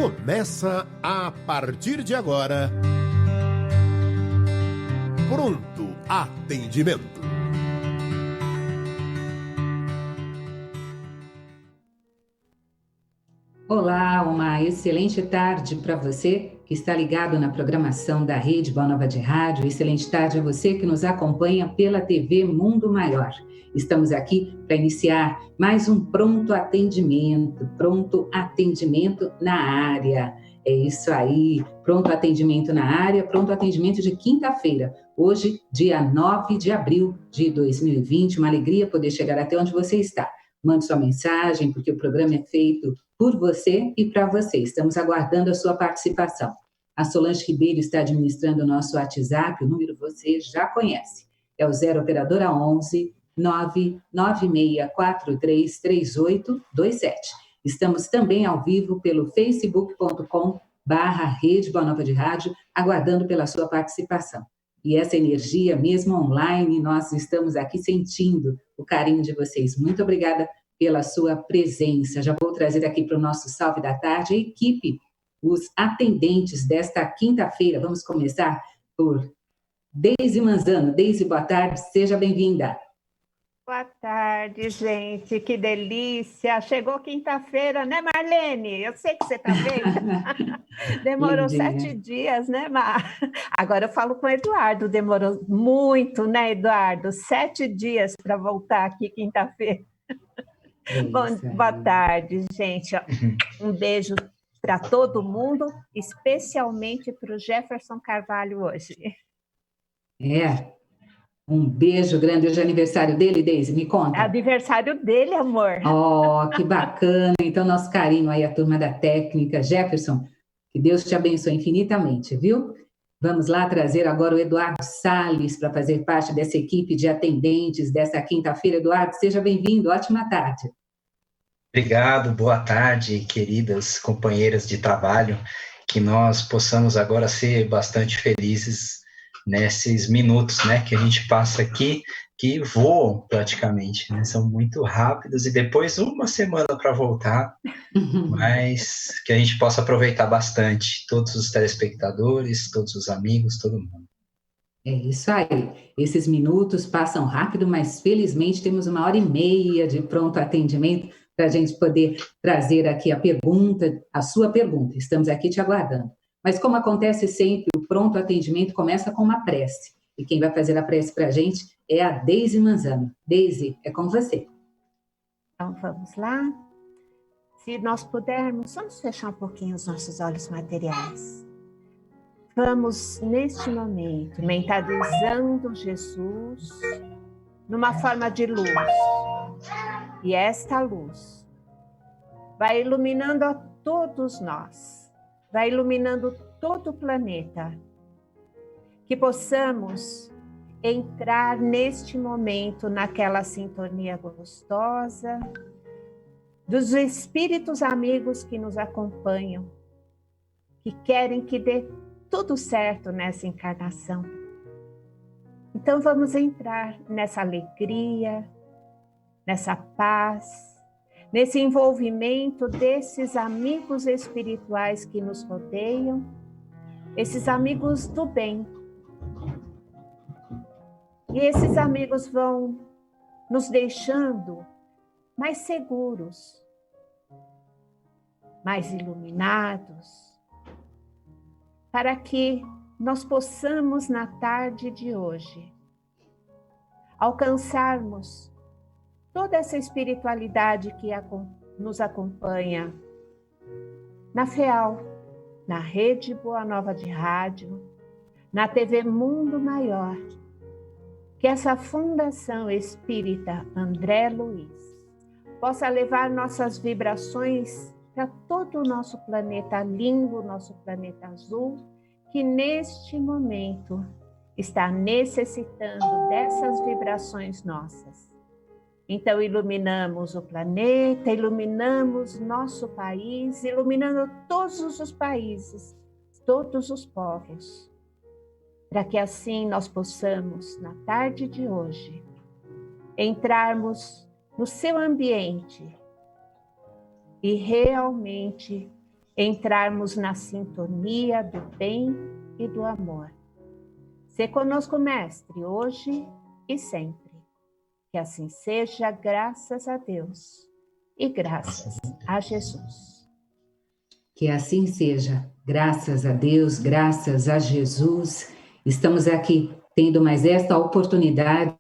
Começa a partir de agora. Pronto Atendimento. Olá, uma excelente tarde para você que está ligado na programação da Rede Boa Nova de Rádio. Excelente tarde a você que nos acompanha pela TV Mundo Maior. Estamos aqui para iniciar mais um pronto atendimento na área. É isso aí, pronto atendimento na área, pronto atendimento de quinta-feira. Hoje, dia 9 de abril de 2020, uma alegria poder chegar até onde você está. Mande sua mensagem, porque o programa é feito por você e para você. Estamos aguardando a sua participação. A Solange Ribeiro está administrando o nosso WhatsApp, o número você já conhece. É o 0 operadora 11 996433827. Estamos também ao vivo pelo facebook.com/Rede Boa Nova de Rádio, aguardando pela sua participação. E essa energia, mesmo online, nós estamos aqui sentindo o carinho de vocês. Muito obrigada pela sua presença. Já vou trazer aqui para o nosso Salve da Tarde a equipe, os atendentes desta quinta-feira. Vamos começar por Deise Manzano. Deise, boa tarde, seja bem-vinda. Boa tarde, gente, que delícia. Chegou quinta-feira, né, Marlene? Eu sei que você está vendo. Demorou Lindinha. 7 dias, né, Mar? Agora eu falo com o Eduardo, demorou muito, né, Eduardo? 7 dias para voltar aqui quinta-feira. Boa tarde, gente. Um beijo para todo mundo, especialmente para o Jefferson Carvalho hoje. Um beijo grande. Hoje é aniversário dele, Deise, me conta. É aniversário dele, amor. Oh, que bacana. Então, nosso carinho aí, a turma da técnica. Jefferson, que Deus te abençoe infinitamente, viu? Vamos lá trazer agora o Eduardo Salles para fazer parte dessa equipe de atendentes dessa quinta-feira. Eduardo, seja bem-vindo. Ótima tarde. Obrigado, boa tarde, queridas companheiras de trabalho, que nós possamos agora ser bastante felizes nesses minutos, né, que a gente passa aqui, que voam praticamente, né, são muito rápidos e depois uma semana para voltar, mas que a gente possa aproveitar bastante, todos os telespectadores, todos os amigos, todo mundo. É isso aí. Esses minutos passam rápido, mas felizmente temos 1h30 de pronto atendimento para a gente poder trazer aqui a sua pergunta. Estamos aqui te aguardando. Mas como acontece sempre, o pronto atendimento começa com uma prece. E quem vai fazer a prece para a gente é a Deise Manzano. Deise, é com você. Então vamos lá. Se nós pudermos, vamos fechar um pouquinho os nossos olhos materiais. Vamos, neste momento, mentalizando Jesus numa forma de luz. E esta luz vai iluminando a todos nós, vai iluminando todo o planeta. Que possamos entrar neste momento naquela sintonia gostosa dos espíritos amigos que nos acompanham, que querem que dê tudo certo nessa encarnação. Então vamos entrar nessa alegria, nessa paz, nesse envolvimento desses amigos espirituais que nos rodeiam, esses amigos do bem. E esses amigos vão nos deixando mais seguros, mais iluminados, para que nós possamos, na tarde de hoje, alcançarmos toda essa espiritualidade que nos acompanha na FEAL, na Rede Boa Nova de Rádio, na TV Mundo Maior, que essa Fundação Espírita André Luiz possa levar nossas vibrações para todo o nosso planeta lindo, nosso planeta azul, que neste momento está necessitando dessas vibrações nossas. Então iluminamos o planeta, iluminamos nosso país, iluminando todos os países, todos os povos, para que assim nós possamos, na tarde de hoje, entrarmos no seu ambiente e realmente entrarmos na sintonia do bem e do amor. Sê conosco, Mestre, hoje e sempre. Que assim seja, graças a Deus e graças a Jesus. Que assim seja, graças a Deus, graças a Jesus. Estamos aqui tendo mais esta oportunidade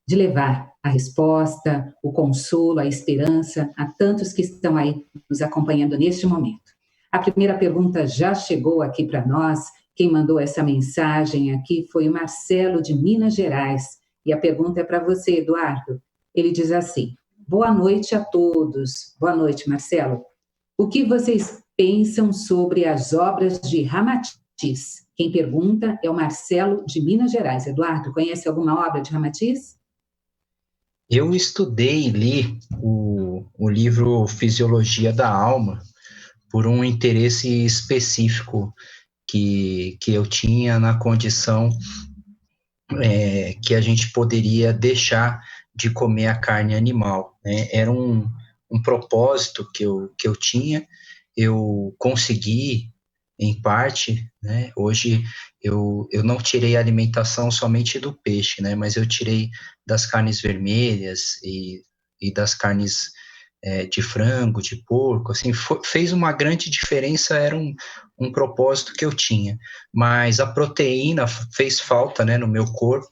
de levar a resposta, o consolo, a esperança a tantos que estão aí nos acompanhando neste momento. A primeira pergunta já chegou aqui para nós. Quem mandou essa mensagem aqui foi o Marcelo, de Minas Gerais. E a pergunta é para você, Eduardo. Ele diz assim: boa noite a todos. Boa noite, Marcelo. O que vocês pensam sobre as obras de Ramatiz? Quem pergunta é o Marcelo, de Minas Gerais. Eduardo, conhece alguma obra de Ramatiz? Eu estudei e li o livro Fisiologia da Alma por um interesse específico que eu tinha na condição que a gente poderia deixar de comer a carne animal, né? Era um propósito que eu tinha, eu consegui, em parte, né? Hoje eu não tirei a alimentação somente do peixe, né? Mas eu tirei das carnes vermelhas e das carnes de frango, de porco, assim, fez uma grande diferença, era um propósito que eu tinha, mas a proteína fez falta, né, no meu corpo,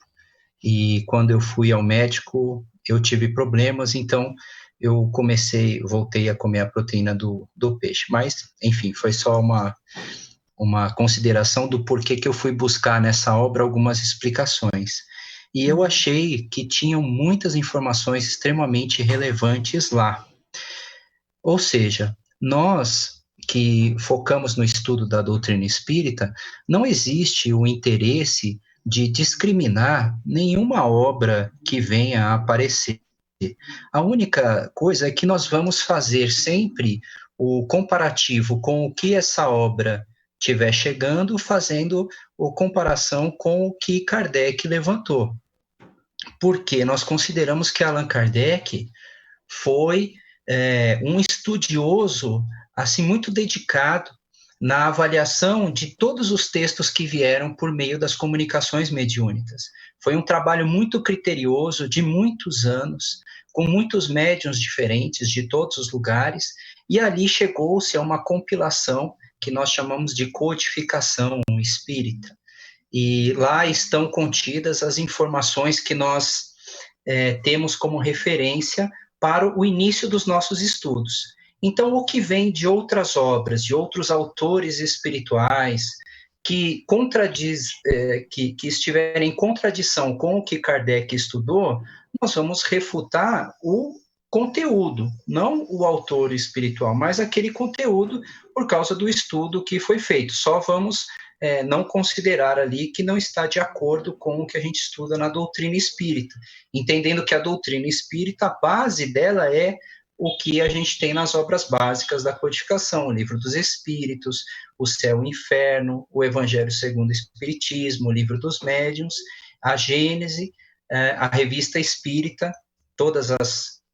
e quando eu fui ao médico, eu tive problemas, então eu voltei a comer a proteína do peixe, mas, enfim, foi só uma consideração do porquê que eu fui buscar nessa obra algumas explicações. E eu achei que tinham muitas informações extremamente relevantes lá. Ou seja, nós que focamos no estudo da doutrina espírita, não existe o interesse de discriminar nenhuma obra que venha a aparecer. A única coisa é que nós vamos fazer sempre o comparativo com o que essa obra estiver chegando, fazendo a comparação com o que Kardec levantou. Porque nós consideramos que Allan Kardec foi um estudioso assim muito dedicado na avaliação de todos os textos que vieram por meio das comunicações mediúnicas. Foi um trabalho muito criterioso, de muitos anos, com muitos médiuns diferentes de todos os lugares, e ali chegou-se a uma compilação que nós chamamos de codificação espírita. E lá estão contidas as informações que nós temos como referência para o início dos nossos estudos. Então, o que vem de outras obras, de outros autores espirituais, que estiverem em contradição com o que Kardec estudou, nós vamos refutar o conteúdo, não o autor espiritual, mas aquele conteúdo por causa do estudo que foi feito. Só vamos não considerar ali que não está de acordo com o que a gente estuda na doutrina espírita, entendendo que a doutrina espírita, a base dela é o que a gente tem nas obras básicas da codificação, o Livro dos Espíritos, o Céu e o Inferno, o Evangelho segundo o Espiritismo, o Livro dos Médiuns, a Gênese, a Revista Espírita, todas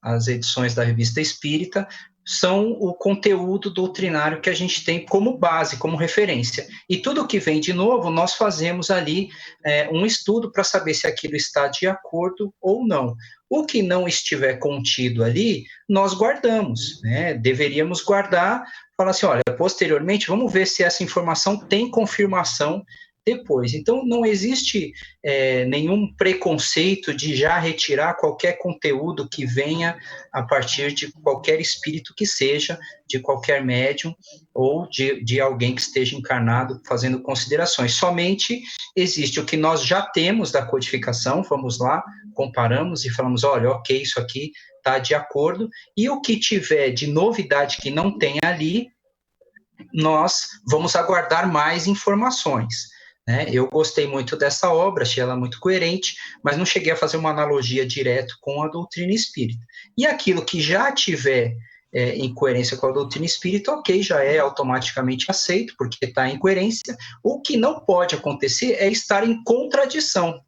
as edições da Revista Espírita, são o conteúdo doutrinário que a gente tem como base, como referência. E tudo que vem de novo, nós fazemos ali um estudo para saber se aquilo está de acordo ou não. O que não estiver contido ali, nós guardamos, né? Deveríamos guardar, falar assim, olha, posteriormente, vamos ver se essa informação tem confirmação depois. Então, não existe nenhum preconceito de já retirar qualquer conteúdo que venha a partir de qualquer espírito que seja, de qualquer médium ou de alguém que esteja encarnado fazendo considerações. Somente existe o que nós já temos da codificação, vamos lá, comparamos e falamos, olha, ok, isso aqui está de acordo, e o que tiver de novidade que não tem ali, nós vamos aguardar mais informações. Eu gostei muito dessa obra, achei ela muito coerente, mas não cheguei a fazer uma analogia direto com a doutrina espírita. E aquilo que já tiver em coerência com a doutrina espírita, ok, já é automaticamente aceito, porque está em coerência. O que não pode acontecer é estar em contradição,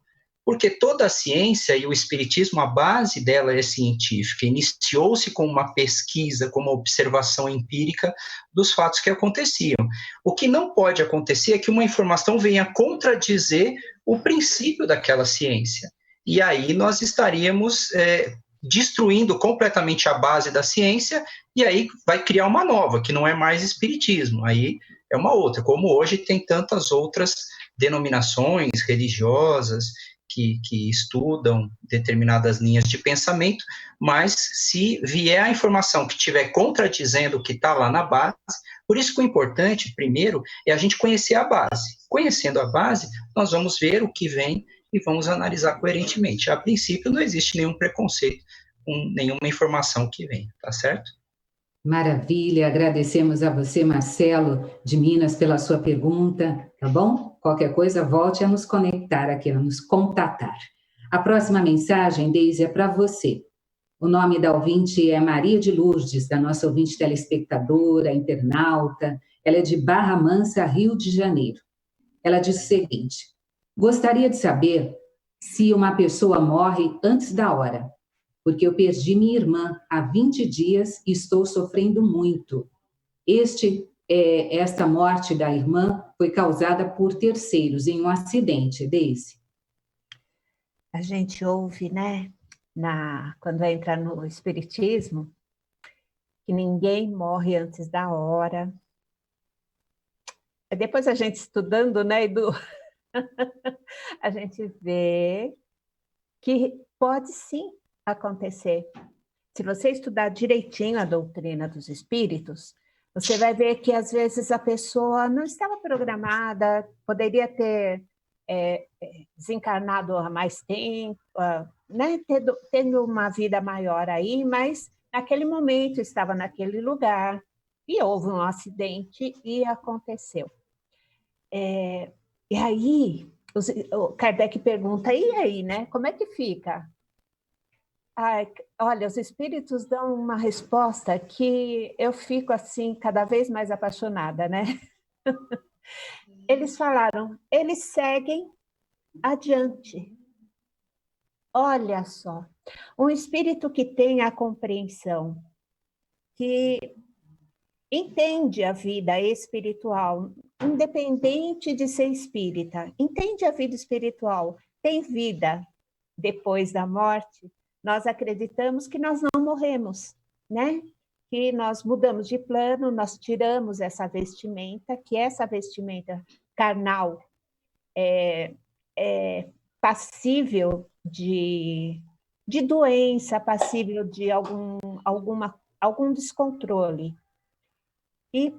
Porque toda a ciência e o espiritismo, a base dela é científica, iniciou-se com uma pesquisa, com uma observação empírica dos fatos que aconteciam. O que não pode acontecer é que uma informação venha contradizer o princípio daquela ciência. E aí nós estaríamos destruindo completamente a base da ciência, e aí vai criar uma nova, que não é mais espiritismo, aí é uma outra, como hoje tem tantas outras denominações religiosas que estudam determinadas linhas de pensamento, mas se vier a informação que estiver contradizendo o que está lá na base, por isso que o importante, primeiro, é a gente conhecer a base. Conhecendo a base, nós vamos ver o que vem e vamos analisar coerentemente. A princípio, não existe nenhum preconceito com nenhuma informação que vem, tá certo? Maravilha, agradecemos a você, Marcelo, de Minas, pela sua pergunta, tá bom? Qualquer coisa, volte a nos conectar aqui, a nos contatar. A próxima mensagem, Deise, é para você. O nome da ouvinte é Maria de Lourdes, da nossa ouvinte telespectadora, internauta. Ela é de Barra Mansa, Rio de Janeiro. Ela diz o seguinte: gostaria de saber se uma pessoa morre antes da hora, porque eu perdi minha irmã há 20 dias e estou sofrendo muito. Esta morte da irmã foi causada por terceiros em um acidente, Deise. A gente ouve, né, quando entra no espiritismo, que ninguém morre antes da hora. Depois a gente estudando, né, Edu, a gente vê que pode sim acontecer. Se você estudar direitinho a doutrina dos espíritos, você vai ver que às vezes a pessoa não estava programada, poderia ter desencarnado há mais tempo, né, tendo uma vida maior aí, mas naquele momento estava naquele lugar e houve um acidente e aconteceu. E aí, o Kardec pergunta, e aí, né? Como é que fica? Olha, os espíritos dão uma resposta que eu fico assim, cada vez mais apaixonada, né? Eles falaram, eles seguem adiante. Olha só, um espírito que tem a compreensão, que entende a vida espiritual, independente de ser espírita, entende a vida espiritual, tem vida depois da morte, nós acreditamos que nós não morremos, né? Que nós mudamos de plano, nós tiramos essa vestimenta, que essa vestimenta carnal é passível de doença, passível de algum descontrole. E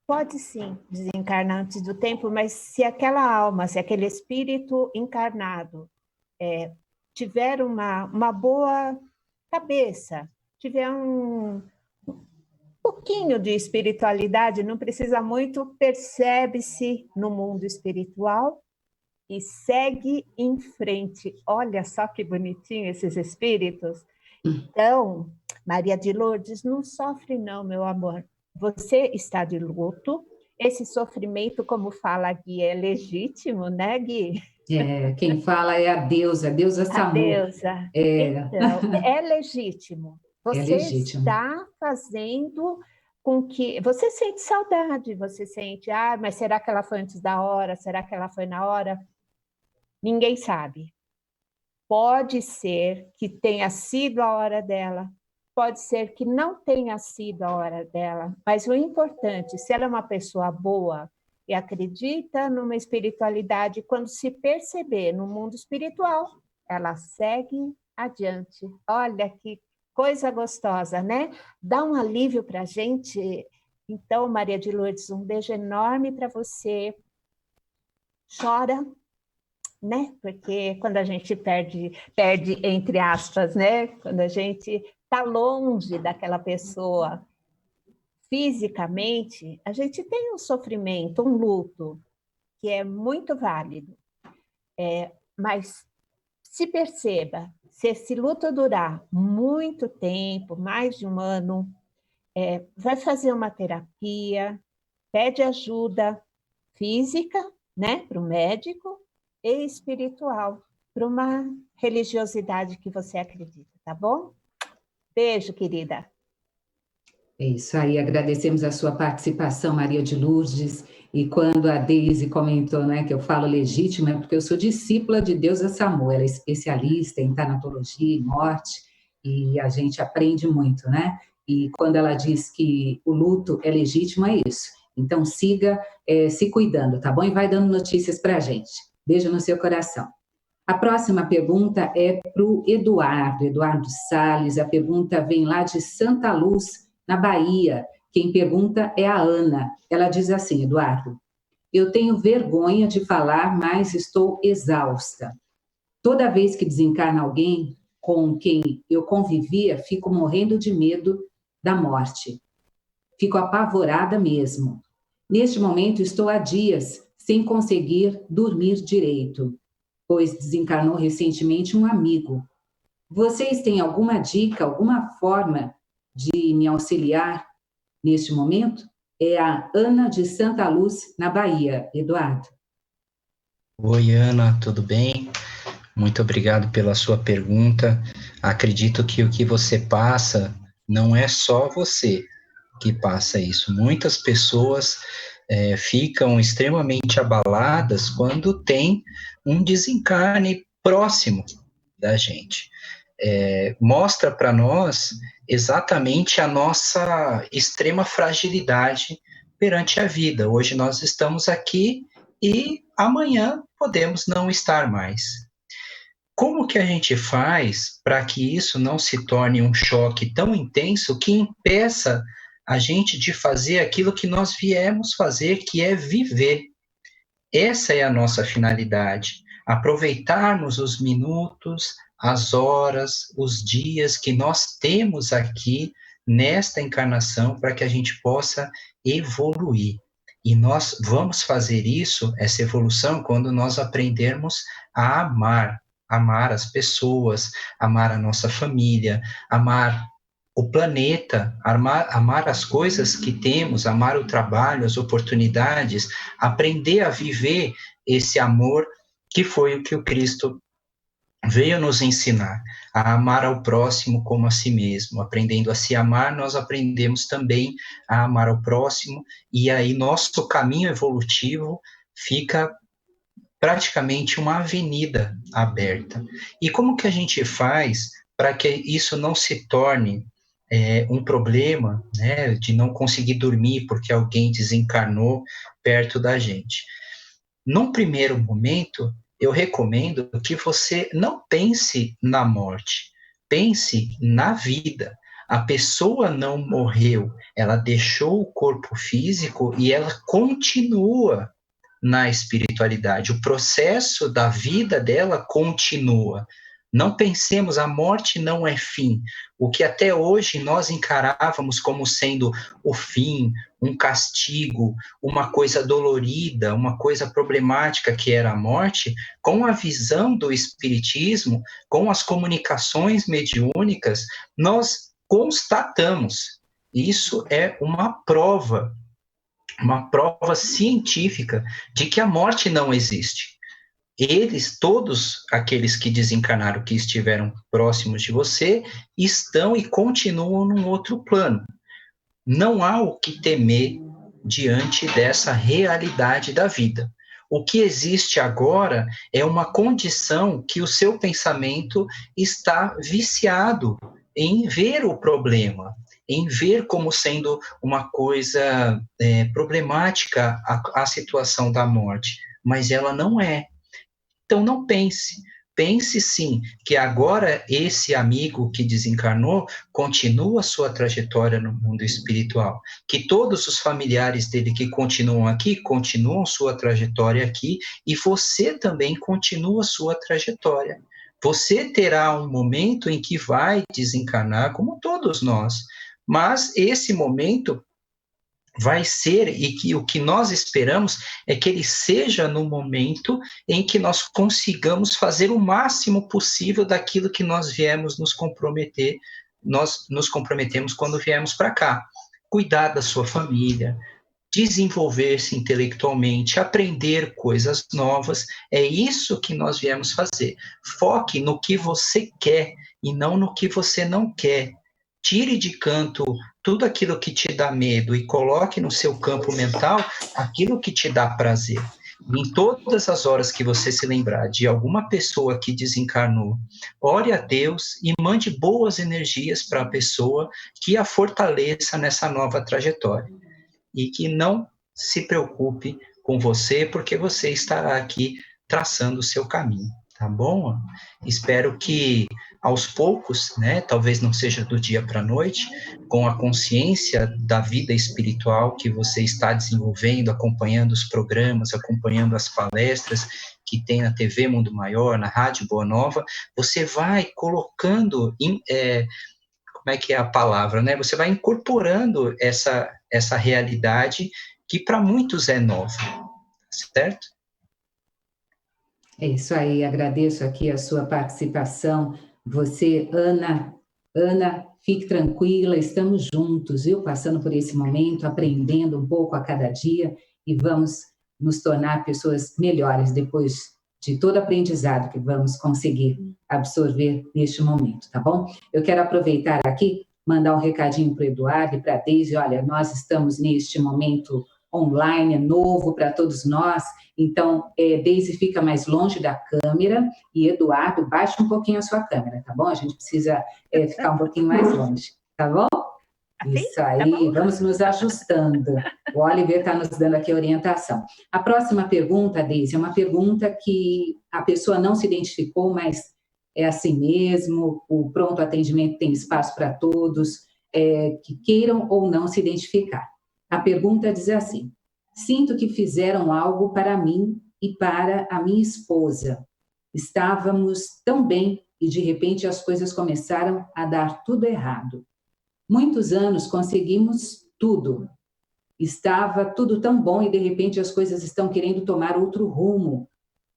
pode sim desencarnar antes do tempo, mas se aquela alma, se aquele espírito encarnado tiver uma boa cabeça, tiver um pouquinho de espiritualidade, não precisa muito, percebe-se no mundo espiritual e segue em frente. Olha só que bonitinho esses espíritos. Então, Maria de Lourdes, não sofre não, meu amor. Você está de luto. Esse sofrimento, como fala Gui, é legítimo, né, Gui? Quem fala é a deusa Samu. A deusa. Então, é legítimo. Você está fazendo com que... Você sente saudade, você sente, mas será que ela foi antes da hora? Será que ela foi na hora? Ninguém sabe. Pode ser que tenha sido a hora dela, pode ser que não tenha sido a hora dela, mas o importante, se ela é uma pessoa boa e acredita numa espiritualidade, quando se perceber no mundo espiritual, ela segue adiante. Olha que coisa gostosa, né? Dá um alívio para a gente. Então, Maria de Lourdes, um beijo enorme para você. Chora, né? Porque quando a gente perde entre aspas, né? Quando a gente está longe daquela pessoa fisicamente, a gente tem um sofrimento, um luto, que é muito válido. Mas se perceba, se esse luto durar muito tempo, mais de um ano, vai fazer uma terapia, pede ajuda física, né, para o médico, e espiritual. para uma religiosidade que você acredita, tá bom? Beijo, querida. É isso aí, agradecemos a sua participação, Maria de Lourdes. E quando a Deise comentou, né, que eu falo legítima, é porque eu sou discípula de Deusa Samô, ela é especialista em tanatologia e morte, e a gente aprende muito, né? E quando ela diz que o luto é legítimo, é isso. Então siga se cuidando, tá bom? E vai dando notícias para a gente. Beijo no seu coração. A próxima pergunta é para o Eduardo Salles. A pergunta vem lá de Santa Luz, na Bahia. Quem pergunta é a Ana. Ela diz assim, Eduardo: eu tenho vergonha de falar, mas estou exausta. Toda vez que desencarna alguém com quem eu convivia, fico morrendo de medo da morte. Fico apavorada mesmo. Neste momento, estou há dias sem conseguir dormir direito, pois desencarnou recentemente um amigo. Vocês têm alguma dica, alguma forma de me auxiliar neste momento? É a Ana de Santa Luz, na Bahia. Eduardo. Oi, Ana, tudo bem? Muito obrigado pela sua pergunta. Acredito que o que você passa não é só você que passa isso. Muitas pessoas ficam extremamente abaladas quando tem um desencarne próximo da gente. Mostra para nós exatamente a nossa extrema fragilidade perante a vida. Hoje nós estamos aqui e amanhã podemos não estar mais. Como que a gente faz para que isso não se torne um choque tão intenso que impeça a gente de fazer aquilo que nós viemos fazer, que é viver? Essa é a nossa finalidade, aproveitarmos os minutos, as horas, os dias que nós temos aqui nesta encarnação para que a gente possa evoluir. E nós vamos fazer isso, essa evolução, quando nós aprendermos a amar as pessoas, amar a nossa família, amar o planeta, amar as coisas que temos, amar o trabalho, as oportunidades, aprender a viver esse amor que foi o que o Cristo veio nos ensinar, a amar ao próximo como a si mesmo. Aprendendo a se amar, nós aprendemos também a amar ao próximo, e aí nosso caminho evolutivo fica praticamente uma avenida aberta. E como que a gente faz para que isso não se torne um problema, né, de não conseguir dormir porque alguém desencarnou perto da gente? Num primeiro momento, eu recomendo que você não pense na morte, pense na vida. A pessoa não morreu, ela deixou o corpo físico e ela continua na espiritualidade. O processo da vida dela continua. Não pensemos, a morte não é fim. O que até hoje nós encarávamos como sendo o fim, um castigo, uma coisa dolorida, uma coisa problemática que era a morte, com a visão do espiritismo, com as comunicações mediúnicas, nós constatamos. Isso é uma prova científica de que a morte não existe. Eles, todos aqueles que desencarnaram, que estiveram próximos de você, estão e continuam num outro plano. Não há o que temer diante dessa realidade da vida. O que existe agora é uma condição que o seu pensamento está viciado em ver o problema, em ver como sendo uma coisa problemática a situação da morte, mas ela não é. Então não pense. Pense sim que agora esse amigo que desencarnou continua sua trajetória no mundo espiritual, que todos os familiares dele que continuam aqui, continuam sua trajetória aqui, e você também continua sua trajetória. Você terá um momento em que vai desencarnar, como todos nós, mas esse momento vai ser, e que o que nós esperamos é que ele seja no momento em que nós consigamos fazer o máximo possível daquilo que nós viemos nos comprometer, nós nos comprometemos quando viemos para cá. Cuidar da sua família, desenvolver-se intelectualmente, aprender coisas novas. É isso que nós viemos fazer. Foque no que você quer e não no que você não quer. Tire de canto tudo aquilo que te dá medo e coloque no seu campo mental aquilo que te dá prazer. Em todas as horas que você se lembrar de alguma pessoa que desencarnou, ore a Deus e mande boas energias para a pessoa que a fortaleça nessa nova trajetória. E que não se preocupe com você, porque você estará aqui traçando o seu caminho, tá bom? Espero que aos poucos, né, talvez não seja do dia para a noite, com a consciência da vida espiritual que você está desenvolvendo, acompanhando os programas, acompanhando as palestras que tem na TV Mundo Maior, na Rádio Boa Nova, você vai colocando como é que é a palavra, né? Você vai incorporando essa realidade que para muitos é nova, certo? É isso aí, agradeço aqui a sua participação. Você, Ana, fique tranquila, estamos juntos, viu? Passando por esse momento, aprendendo um pouco a cada dia e vamos nos tornar pessoas melhores depois de todo aprendizado que vamos conseguir absorver neste momento, tá bom? Eu quero aproveitar aqui, mandar um recadinho para o Eduardo e para a Deise. Olha, nós estamos neste momento online, é novo para todos nós, então, Deise fica mais longe da câmera e Eduardo, baixa um pouquinho a sua câmera, tá bom? A gente precisa ficar um pouquinho mais longe, tá bom? Isso aí, vamos nos ajustando. O Oliver está nos dando aqui a orientação. A próxima pergunta, Deise, é uma pergunta que a pessoa não se identificou, mas é assim mesmo, o pronto atendimento tem espaço para todos, que queiram ou não se identificar. A pergunta diz assim: sinto que fizeram algo para mim e para a minha esposa. Estávamos tão bem e, de repente, as coisas começaram a dar tudo errado. Muitos anos conseguimos tudo. Estava tudo tão bom e, de repente, as coisas estão querendo tomar outro rumo.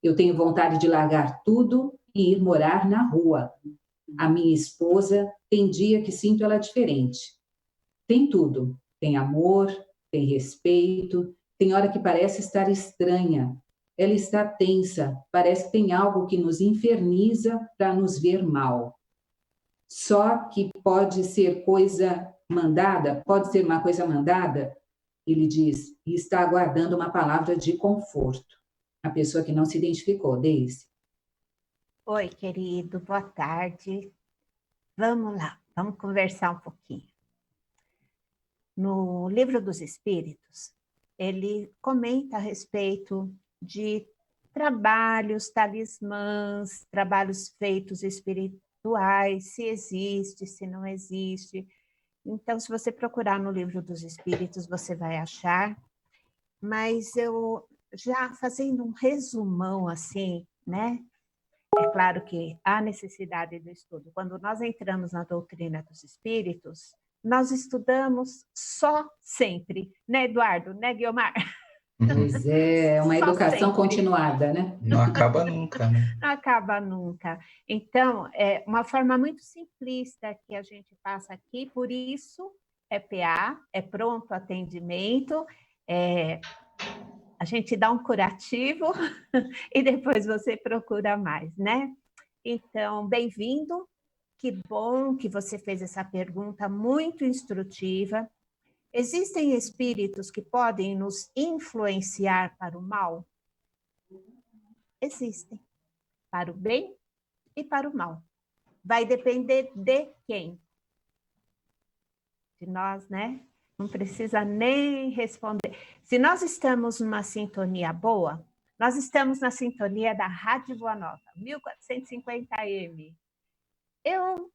Eu tenho vontade de largar tudo e ir morar na rua. A minha esposa tem dia que sinto ela diferente. Tem tudo. Tem amor, tem respeito, tem hora que parece estar estranha. Ela está tensa, parece que tem algo que nos inferniza para nos ver mal. Só que pode ser coisa mandada, pode ser uma coisa mandada, ele diz, e está aguardando uma palavra de conforto. A pessoa que não se identificou, Deise. Oi, querido, boa tarde. Vamos lá, vamos conversar um pouquinho. No Livro dos Espíritos, ele comenta a respeito de trabalhos, talismãs, trabalhos feitos espirituais, se existe, se não existe. Então, se você procurar no Livro dos Espíritos, você vai achar. Mas eu, já fazendo um resumão assim, né? É claro que há necessidade do estudo. Quando nós entramos na doutrina dos espíritos, nós estudamos só sempre, né, Eduardo? Né, Guiomar? Pois é, uma educação continuada, né? Não acaba nunca, né? Não acaba nunca. Então, é uma forma muito simplista que a gente passa aqui, por isso é PA, é pronto atendimento, a gente dá um curativo e depois você procura mais, né? Então, bem-vindo. Que bom que você fez essa pergunta muito instrutiva. Existem espíritos que podem nos influenciar para o mal? Existem. Para o bem e para o mal. Vai depender de quem? De nós, né? Não precisa nem responder. Se nós estamos numa sintonia boa, nós estamos na sintonia da Rádio Boa Nova, 1450M. Eu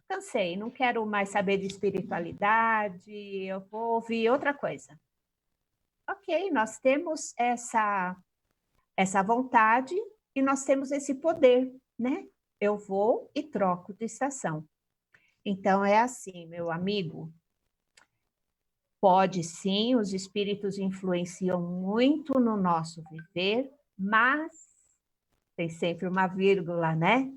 cansei, não quero mais saber de espiritualidade, eu vou ouvir outra coisa. Ok, nós temos essa vontade e nós temos esse poder, né? Eu vou e troco de estação. Então, é assim, meu amigo, pode sim, os espíritos influenciam muito no nosso viver, mas tem sempre uma vírgula, né?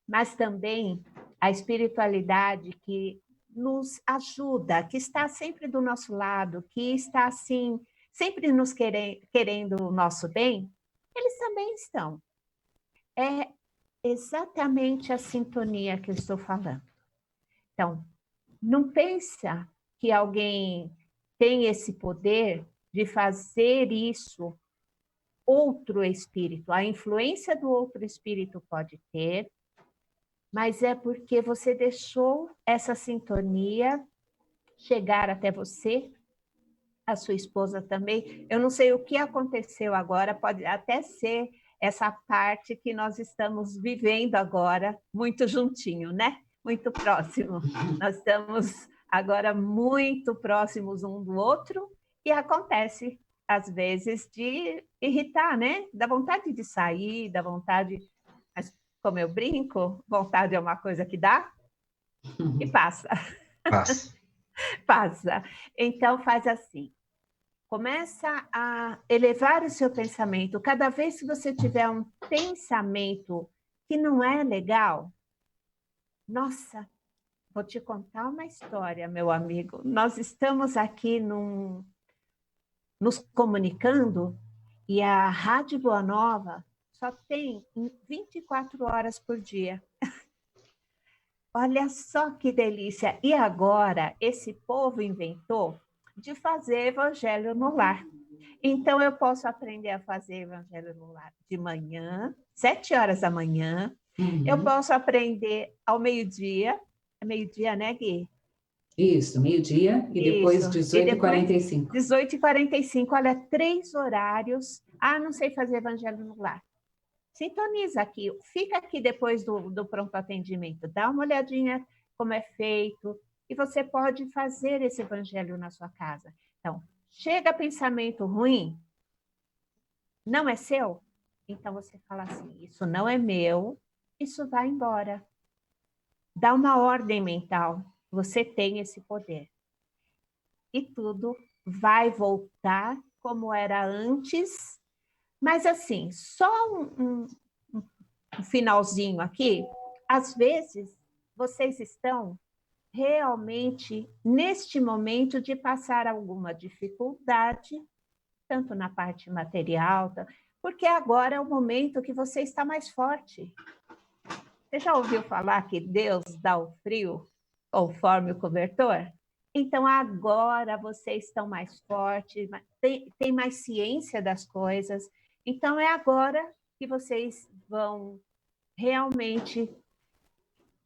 Mas também a espiritualidade que nos ajuda, que está sempre do nosso lado, que está assim, sempre nos querendo o nosso bem, eles também estão. É exatamente a sintonia que eu estou falando. Então, não pensa que alguém tem esse poder de fazer isso outro espírito. A influência do outro espírito pode ter, mas é porque você deixou essa sintonia chegar até você, a sua esposa também. Eu não sei o que aconteceu agora, pode até ser essa parte que nós estamos vivendo agora, muito juntinho, né? Muito próximo. Nós estamos agora muito próximos um do outro e acontece, às vezes, de irritar, né? Dá vontade de sair, dá vontade... Mas, como eu brinco, vontade é uma coisa que dá e passa. Passa. Passa. Então, faz assim. Começa a elevar o seu pensamento. Cada vez que você tiver um pensamento que não é legal, nossa, vou te contar uma história, meu amigo. Nós estamos aqui nos comunicando e a Rádio Boa Nova só tem 24 horas por dia. Olha só que delícia! E agora, esse povo inventou de fazer evangelho no lar. Então, eu posso aprender a fazer evangelho no lar de manhã, 7 horas da manhã. Eu posso aprender ao meio-dia. É meio-dia, né, Gui? Isso, meio-dia e depois 18h45. 18h45, olha, 3 horários. Ah, não sei fazer evangelho no lar. Sintoniza aqui, fica aqui depois do pronto atendimento, dá uma olhadinha como é feito, e você pode fazer esse evangelho na sua casa. Então, chega pensamento ruim, não é seu? Então você fala assim, isso não é meu, isso vai embora. Dá uma ordem mental, você tem esse poder. E tudo vai voltar como era antes. Mas assim, só um finalzinho aqui, às vezes vocês estão realmente neste momento de passar alguma dificuldade, tanto na parte material, porque agora é o momento que você está mais forte. Você já ouviu falar que Deus dá o frio conforme o cobertor? Então agora vocês estão mais fortes, tem mais ciência das coisas. Então, é agora que vocês vão realmente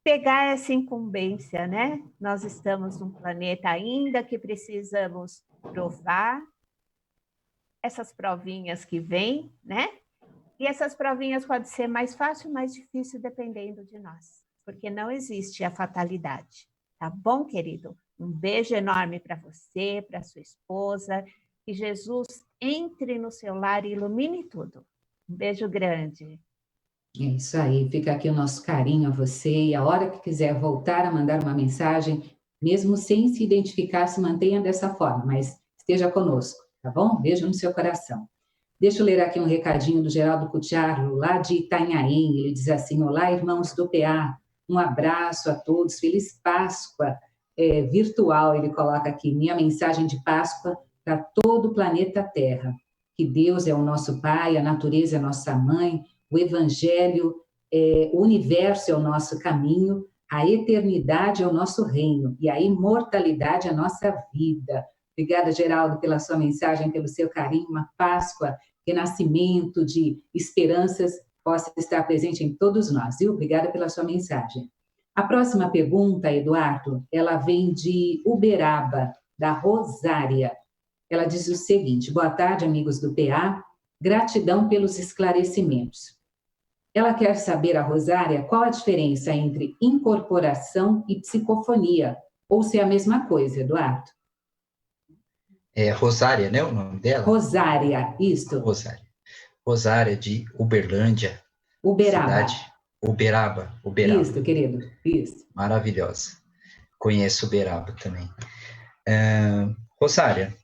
pegar essa incumbência, né? Nós estamos num planeta ainda que precisamos provar essas provinhas que vêm, né? E essas provinhas podem ser mais fácil ou mais difícil, dependendo de nós, porque não existe a fatalidade. Tá bom, querido? Um beijo enorme para você, para sua esposa, que Jesus entre no seu lar e ilumine tudo. Um beijo grande. É isso aí, fica aqui o nosso carinho a você, e a hora que quiser voltar a mandar uma mensagem, mesmo sem se identificar, se mantenha dessa forma, mas esteja conosco, tá bom? Beijo no seu coração. Deixa eu ler aqui um recadinho do Geraldo Cutiaro, lá de Itanhaém. Ele diz assim: olá, irmãos do PA, um abraço a todos, feliz Páscoa virtual. Ele coloca aqui, minha mensagem de Páscoa para todo o planeta Terra, que Deus é o nosso Pai, a natureza é a nossa mãe, o Evangelho, o universo é o nosso caminho, a eternidade é o nosso reino e a imortalidade é a nossa vida. Obrigada, Geraldo, pela sua mensagem, pelo seu carinho, uma Páscoa, renascimento de esperanças possa estar presente em todos nós, viu? Obrigada pela sua mensagem. A próxima pergunta, Eduardo, ela vem de Uberaba, da Rosária. Ela diz o seguinte: boa tarde, amigos do PA, gratidão pelos esclarecimentos. Ela quer saber, a Rosária, qual a diferença entre incorporação e psicofonia, ou se é a mesma coisa, Eduardo? É Rosária, né, o nome dela? Rosária, isto. Rosária de Uberlândia. Uberaba. Cidade Uberaba. Isso, querido, isso. Maravilhosa. Conheço Uberaba também. Rosária,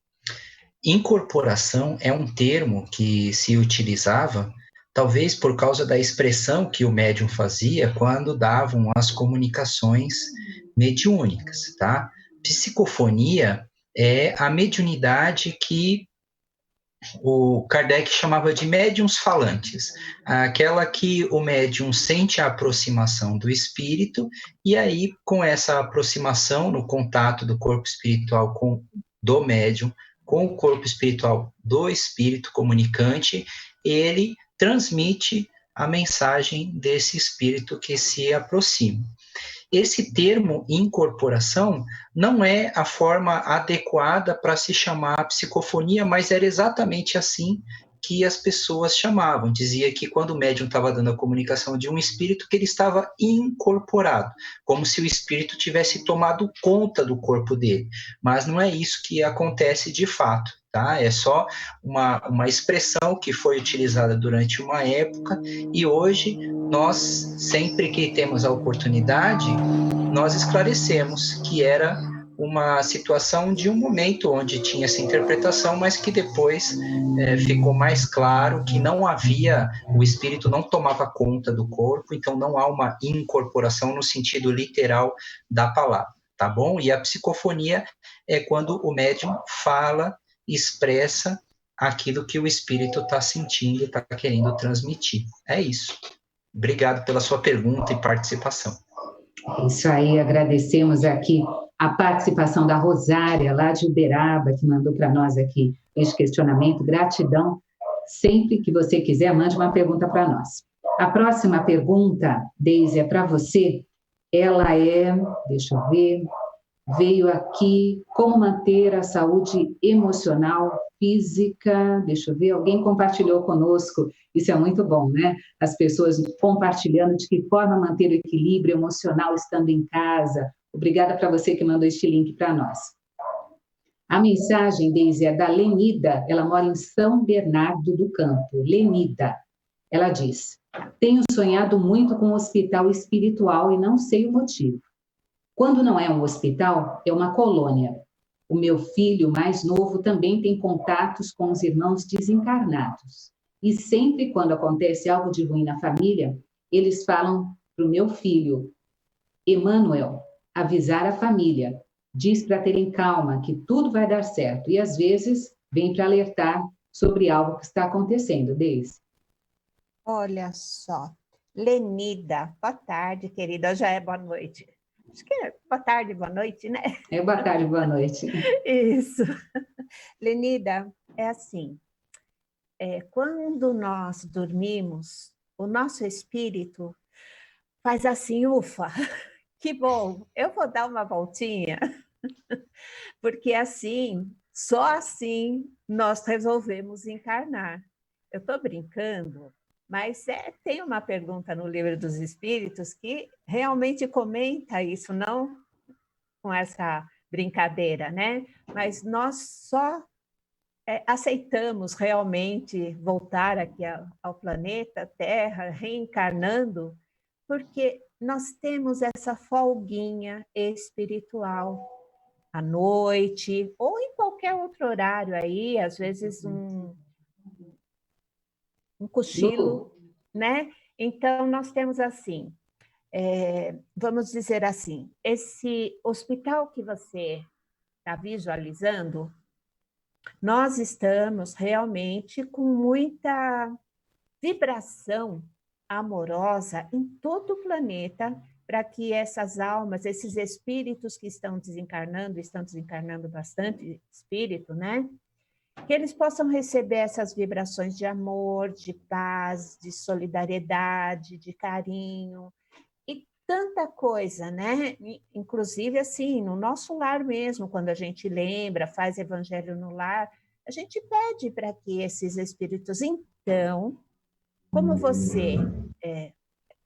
incorporação é um termo que se utilizava talvez por causa da expressão que o médium fazia quando davam as comunicações mediúnicas, tá? Psicofonia é a mediunidade que o Kardec chamava de médiuns falantes, aquela que o médium sente a aproximação do espírito, e aí, com essa aproximação, no contato do corpo espiritual do médium, com o corpo espiritual do espírito comunicante, ele transmite a mensagem desse espírito que se aproxima. Esse termo incorporação não é a forma adequada para se chamar a psicofonia, mas era exatamente assim que as pessoas chamavam. Dizia que quando o médium estava dando a comunicação de um espírito, que ele estava incorporado, como se o espírito tivesse tomado conta do corpo dele. Mas não é isso que acontece de fato. Tá? É só uma expressão que foi utilizada durante uma época, e hoje nós, sempre que temos a oportunidade, nós esclarecemos que era uma situação de um momento onde tinha essa interpretação, mas que depois ficou mais claro que não havia, o espírito não tomava conta do corpo, então não há uma incorporação no sentido literal da palavra, tá bom? E a psicofonia é quando o médium fala, expressa aquilo que o espírito está sentindo, está querendo transmitir. É isso. Obrigado pela sua pergunta e participação. Isso aí, agradecemos aqui a participação da Rosária, lá de Uberaba, que mandou para nós aqui este questionamento. Gratidão. Sempre que você quiser, mande uma pergunta para nós. A próxima pergunta, Deise, é para você. Ela é, deixa eu ver, veio aqui, como manter a saúde emocional, física, deixa eu ver, alguém compartilhou conosco, isso é muito bom, né? As pessoas compartilhando de que forma manter o equilíbrio emocional estando em casa. Obrigada para você que mandou este link para nós. A mensagem, Deise, é da Lenida, ela mora em São Bernardo do Campo. Lenida, ela diz: tenho sonhado muito com um hospital espiritual e não sei o motivo. Quando não é um hospital, é uma colônia. O meu filho mais novo também tem contatos com os irmãos desencarnados. E sempre quando acontece algo de ruim na família, eles falam para o meu filho, Emanuel, avisar a família. Diz para terem calma, que tudo vai dar certo. E às vezes vem para alertar sobre algo que está acontecendo, Deise. Olha só. Lenida, boa tarde, querida. Já é boa noite. Acho que é boa tarde, boa noite, né? É boa tarde, boa noite. Isso. Lenida, é assim, quando nós dormimos, o nosso espírito faz assim, ufa, que bom, eu vou dar uma voltinha, porque assim, só assim nós resolvemos encarnar. Eu estou brincando, mas tem uma pergunta no Livro dos Espíritos que realmente comenta isso, não com essa brincadeira, né? Mas nós só aceitamos realmente voltar aqui ao planeta Terra, reencarnando, porque nós temos essa folguinha espiritual à noite, ou em qualquer outro horário aí, às vezes um cochilo, né? Então, nós temos assim, vamos dizer assim, esse hospital que você está visualizando, nós estamos realmente com muita vibração amorosa em todo o planeta para que essas almas, esses espíritos que estão desencarnando bastante espírito, né? Que eles possam receber essas vibrações de amor, de paz, de solidariedade, de carinho e tanta coisa, né? Inclusive, assim, no nosso lar mesmo, quando a gente lembra, faz evangelho no lar, a gente pede para que esses espíritos, então, como você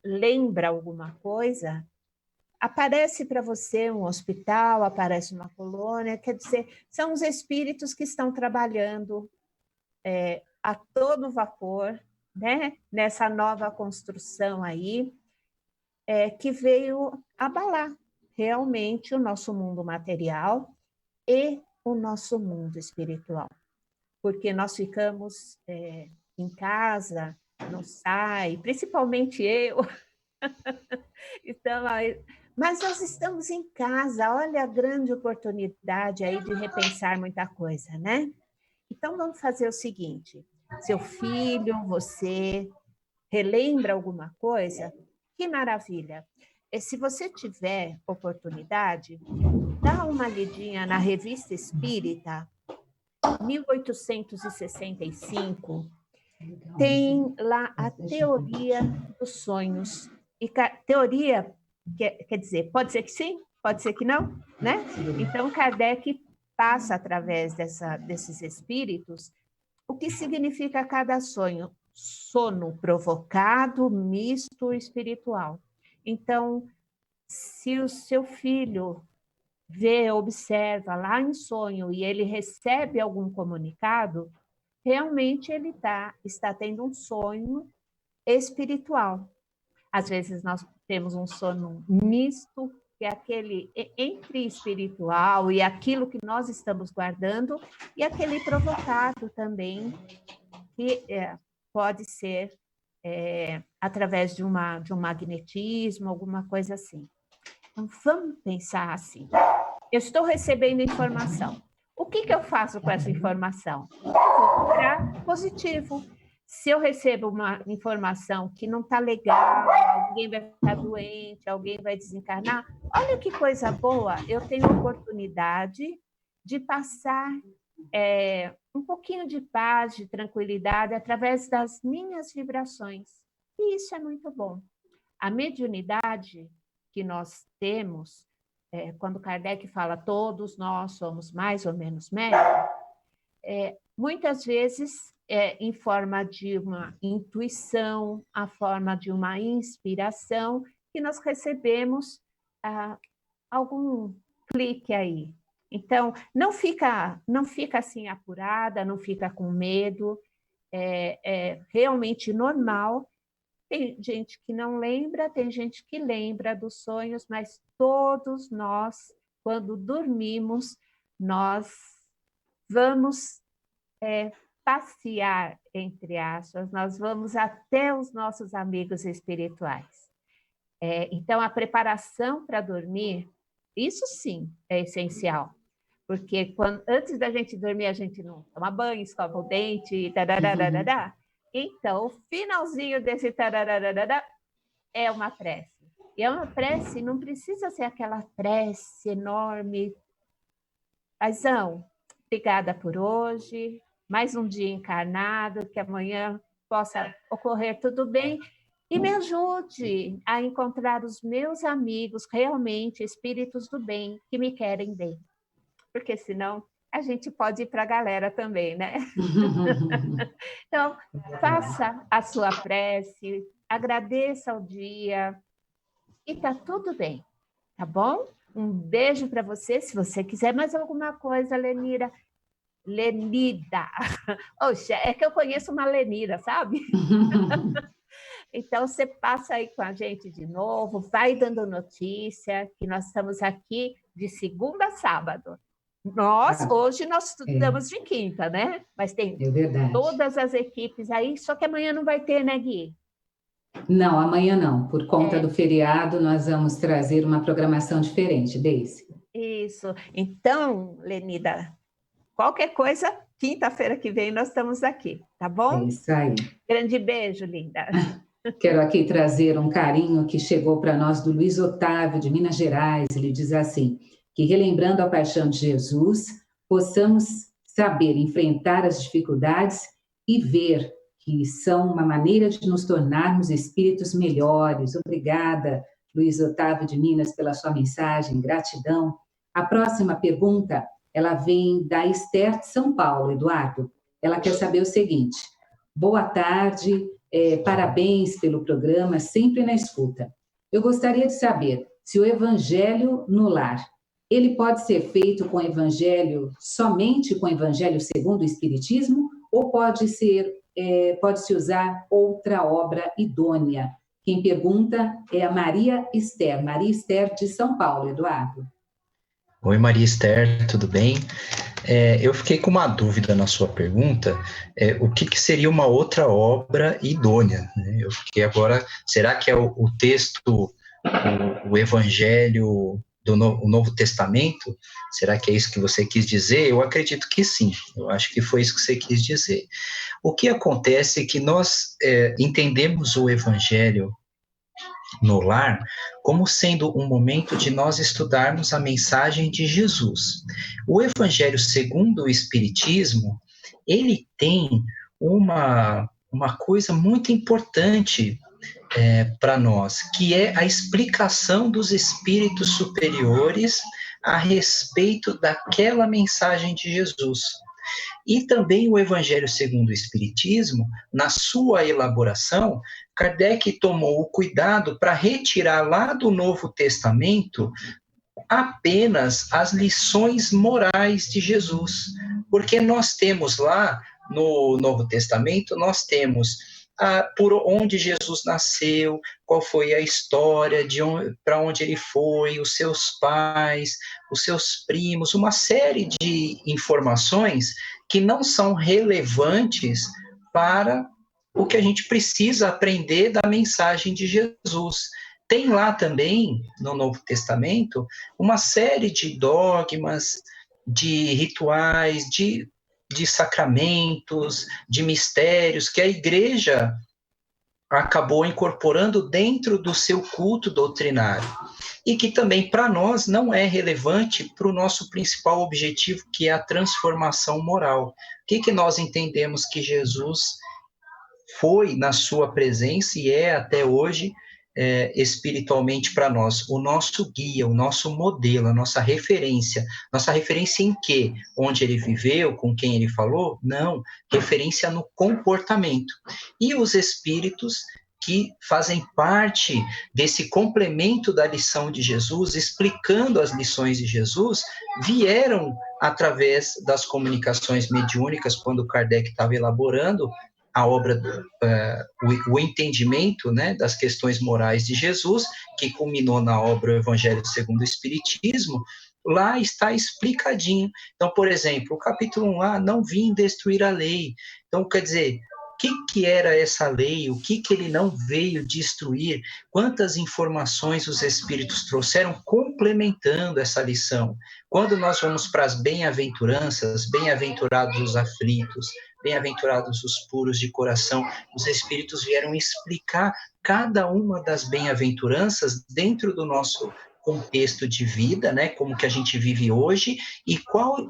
lembra alguma coisa, aparece para você um hospital, aparece uma colônia, quer dizer, são os espíritos que estão trabalhando a todo vapor, né? Nessa nova construção aí, que veio abalar realmente o nosso mundo material e o nosso mundo espiritual. Porque nós ficamos em casa não sai, principalmente eu. Então, mas nós estamos em casa, olha a grande oportunidade aí de repensar muita coisa, né? Então, vamos fazer o seguinte: seu filho, você relembra alguma coisa? Que maravilha! E se você tiver oportunidade, dá uma lidinha na Revista Espírita, 1865, tem lá a teoria dos sonhos. E teoria, quer dizer, pode ser que sim, pode ser que não, né? Então, Kardec passa através desses espíritos o que significa cada sonho. Sono provocado, misto, espiritual. Então, se o seu filho vê, observa lá em sonho e ele recebe algum comunicado, realmente ele está tendo um sonho espiritual. Às vezes nós temos um sono misto, que é aquele entre espiritual e aquilo que nós estamos guardando, e aquele provocado também, que pode ser através de um magnetismo, alguma coisa assim. Então, vamos pensar assim. Eu estou recebendo informação. O que eu faço com essa informação? Eu vou para positivo. Se eu recebo uma informação que não está legal, alguém vai ficar doente, alguém vai desencarnar, olha que coisa boa, eu tenho a oportunidade de passar um pouquinho de paz, de tranquilidade, através das minhas vibrações. E isso é muito bom. A mediunidade que nós temos, quando Kardec fala todos nós somos mais ou menos médios, muitas vezes em forma de uma intuição, a forma de uma inspiração, que nós recebemos algum clique aí. Então, não fica assim apurada, não fica com medo, é realmente normal. Tem gente que não lembra, tem gente que lembra dos sonhos, mas todos nós, quando dormimos, nós vamos passear, entre aspas, nós vamos até os nossos amigos espirituais. Então, a preparação para dormir, isso sim é essencial, porque antes da gente dormir, a gente não toma banho, escova o dente, tararararará. Então, o finalzinho desse tararararará é uma prece. E é uma prece, não precisa ser aquela prece enorme. Paizão, obrigada por hoje, mais um dia encarnado, que amanhã possa ocorrer tudo bem, e me ajude a encontrar os meus amigos, realmente espíritos do bem, que me querem bem. Porque senão a gente pode ir para a galera também, né? Então, faça a sua prece, agradeça o dia e tá tudo bem, tá bom? Um beijo para você. Se você quiser mais alguma coisa, Lenida. Oxe, é que eu conheço uma Lenida, sabe? Então, você passa aí com a gente de novo, vai dando notícia, que nós estamos aqui de segunda a sábado. Hoje nós estamos de quinta, né? Mas tem todas as equipes aí, só que amanhã não vai ter, né, Gui? Não, amanhã não. Por conta do feriado, nós vamos trazer uma programação diferente, Deise. Isso. Então, Lenida, qualquer coisa, quinta-feira que vem nós estamos aqui, tá bom? É isso aí. Grande beijo, linda. Quero aqui trazer um carinho que chegou para nós do Luiz Otávio, de Minas Gerais. Ele diz assim, que relembrando a paixão de Jesus, possamos saber enfrentar as dificuldades e ver que são uma maneira de nos tornarmos espíritos melhores. Obrigada, Luiz Otávio de Minas, pela sua mensagem, gratidão. A próxima pergunta, ela vem da Esther de São Paulo, Eduardo. Ela quer saber o seguinte: boa tarde, parabéns pelo programa, sempre na escuta. Eu gostaria de saber se o Evangelho no Lar, ele pode ser feito com o Evangelho, somente com o Evangelho segundo o Espiritismo, ou pode-se usar outra obra idônea? Quem pergunta é a Maria Esther de São Paulo, Eduardo. Oi, Maria Esther, tudo bem? Eu fiquei com uma dúvida na sua pergunta, o que seria uma outra obra idônea, né? Eu fiquei agora, será que é o texto, o Evangelho o Novo Testamento? Será que é isso que você quis dizer? Eu acredito que sim, eu acho que foi isso que você quis dizer. O que acontece é que nós entendemos o Evangelho no lar como sendo um momento de nós estudarmos a mensagem de Jesus. O Evangelho segundo o Espiritismo, ele tem uma coisa muito importante para nós, que é a explicação dos espíritos superiores a respeito daquela mensagem de Jesus. E também o Evangelho segundo o Espiritismo, na sua elaboração, Kardec tomou o cuidado para retirar lá do Novo Testamento apenas as lições morais de Jesus. Porque nós temos lá no Novo Testamento, nós temos por onde Jesus nasceu, qual foi a história, para onde ele foi, os seus pais, os seus primos, uma série de informações que não são relevantes para o que a gente precisa aprender da mensagem de Jesus. Tem lá também, no Novo Testamento, uma série de dogmas, de rituais, de sacramentos, de mistérios que a igreja acabou incorporando dentro do seu culto doutrinário e que também para nós não é relevante para o nosso principal objetivo, que é a transformação moral. O que nós entendemos que Jesus foi na sua presença e é até hoje espiritualmente para nós, o nosso guia, o nosso modelo, a nossa referência. Nossa referência em quê? Onde ele viveu, com quem ele falou? Não, referência no comportamento. E os espíritos que fazem parte desse complemento da lição de Jesus, explicando as lições de Jesus, vieram através das comunicações mediúnicas, quando Kardec estava elaborando a obra, o entendimento, né, das questões morais de Jesus, que culminou na obra O Evangelho segundo o Espiritismo. Lá está explicadinho. Então, por exemplo, o capítulo 1 lá, não vim destruir a lei. Então, quer dizer, o que era essa lei? O que ele não veio destruir? Quantas informações os Espíritos trouxeram complementando essa lição? Quando nós vamos para as bem-aventuranças, bem-aventurados os aflitos, bem-aventurados os puros de coração, os Espíritos vieram explicar cada uma das bem-aventuranças dentro do nosso contexto de vida, né, como que a gente vive hoje, e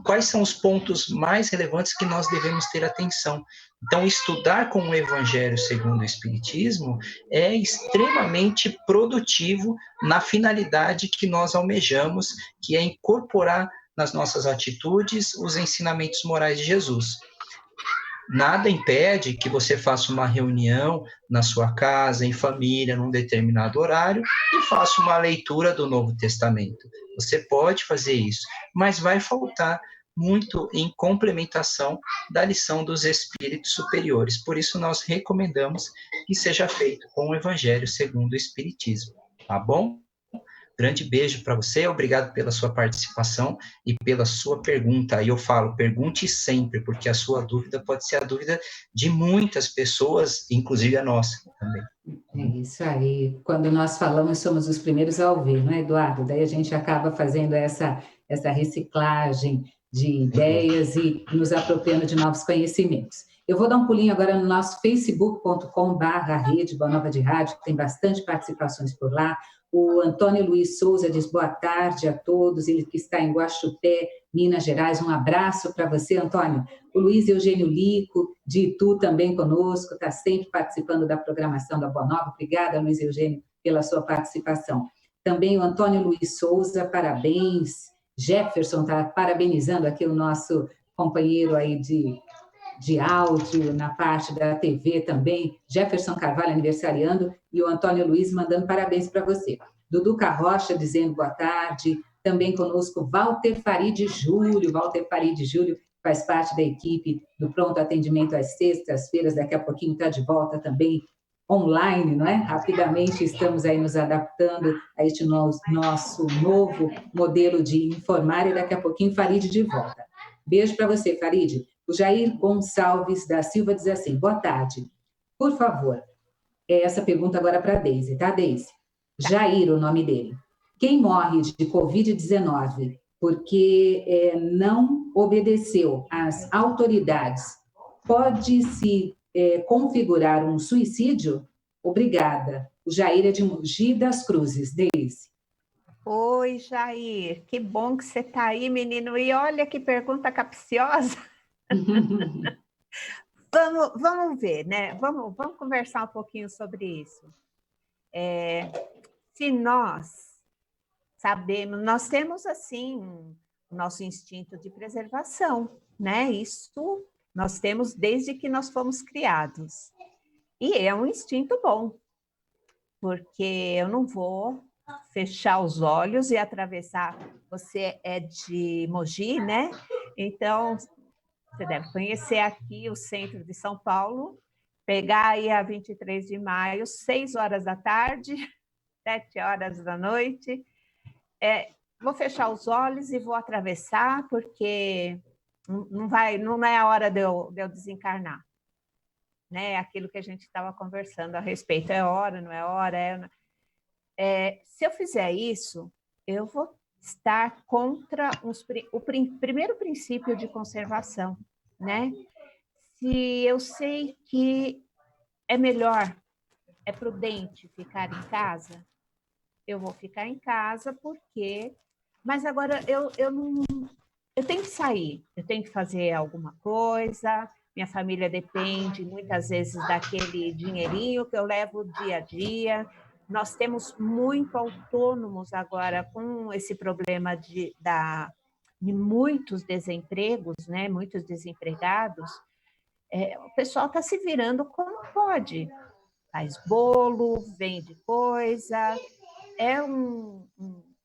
quais são os pontos mais relevantes que nós devemos ter atenção. Então, estudar com o Evangelho segundo o Espiritismo é extremamente produtivo na finalidade que nós almejamos, que é incorporar nas nossas atitudes os ensinamentos morais de Jesus. Nada impede que você faça uma reunião na sua casa, em família, num determinado horário, e faça uma leitura do Novo Testamento. Você pode fazer isso, mas vai faltar muito em complementação da lição dos espíritos superiores. Por isso, nós recomendamos que seja feito com o Evangelho segundo o Espiritismo. Tá bom? Grande beijo para você, obrigado pela sua participação e pela sua pergunta. E eu falo, pergunte sempre, porque a sua dúvida pode ser a dúvida de muitas pessoas, inclusive a nossa também. É isso aí. Quando nós falamos, somos os primeiros a ouvir, não é, Eduardo? Daí a gente acaba fazendo essa reciclagem de ideias e nos apropriando de novos conhecimentos. Eu vou dar um pulinho agora no nosso facebook.com/rede Boa Nova de Rádio, que tem bastante participações por lá. O Antônio Luiz Souza diz boa tarde a todos, ele que está em Guaxupé, Minas Gerais. Um abraço para você, Antônio. O Luiz Eugênio Lico, de Itu, também conosco, está sempre participando da programação da Boa Nova. Obrigada, Luiz Eugênio, pela sua participação. Também o Antônio Luiz Souza, parabéns. Jefferson está parabenizando aqui o nosso companheiro aí de áudio, na parte da TV também, Jefferson Carvalho aniversariando, e o Antônio Luiz mandando parabéns para você. Dudu Carrocha dizendo boa tarde, também conosco Walter Farid Júlio, faz parte da equipe do Pronto Atendimento às sextas-feiras, daqui a pouquinho está de volta também online, não é? Rapidamente estamos aí nos adaptando a este nosso novo modelo de informar e daqui a pouquinho Farid de volta. Beijo para você, Farid. O Jair Gonçalves da Silva diz assim, boa tarde. Por favor, essa pergunta agora para a Deise, tá, Deise? Jair, o nome dele. Quem morre de Covid-19 porque não obedeceu às autoridades, pode-se configurar um suicídio? Obrigada. O Jair é de Mogi das Cruzes, Deise. Oi, Jair, que bom que você está aí, menino. E olha que pergunta capciosa. Vamos ver, né? Vamos conversar um pouquinho sobre isso. Se nós sabemos, nós temos, assim, o nosso instinto de preservação, né? Isso nós temos desde que nós fomos criados. E é um instinto bom, porque eu não vou fechar os olhos e atravessar. Você é de Mogi, né? Então, você deve conhecer aqui o centro de São Paulo, pegar aí a 23 de maio, 6 horas da tarde, 7 horas da noite. Vou fechar os olhos e vou atravessar, porque não é a hora de eu desencarnar. Né? Aquilo que a gente estava conversando a respeito, é hora, não é hora, se eu fizer isso, eu vou estar contra o primeiro princípio de conservação, né? Se eu sei que é melhor, é prudente ficar em casa, eu vou ficar em casa porque... Mas agora eu tenho que sair, eu tenho que fazer alguma coisa, minha família depende muitas vezes daquele dinheirinho que eu levo dia a dia. Nós temos muito autônomos agora com esse problema de muitos desempregos, né? Muitos desempregados. O pessoal está se virando como pode. Faz bolo, vende coisa. É um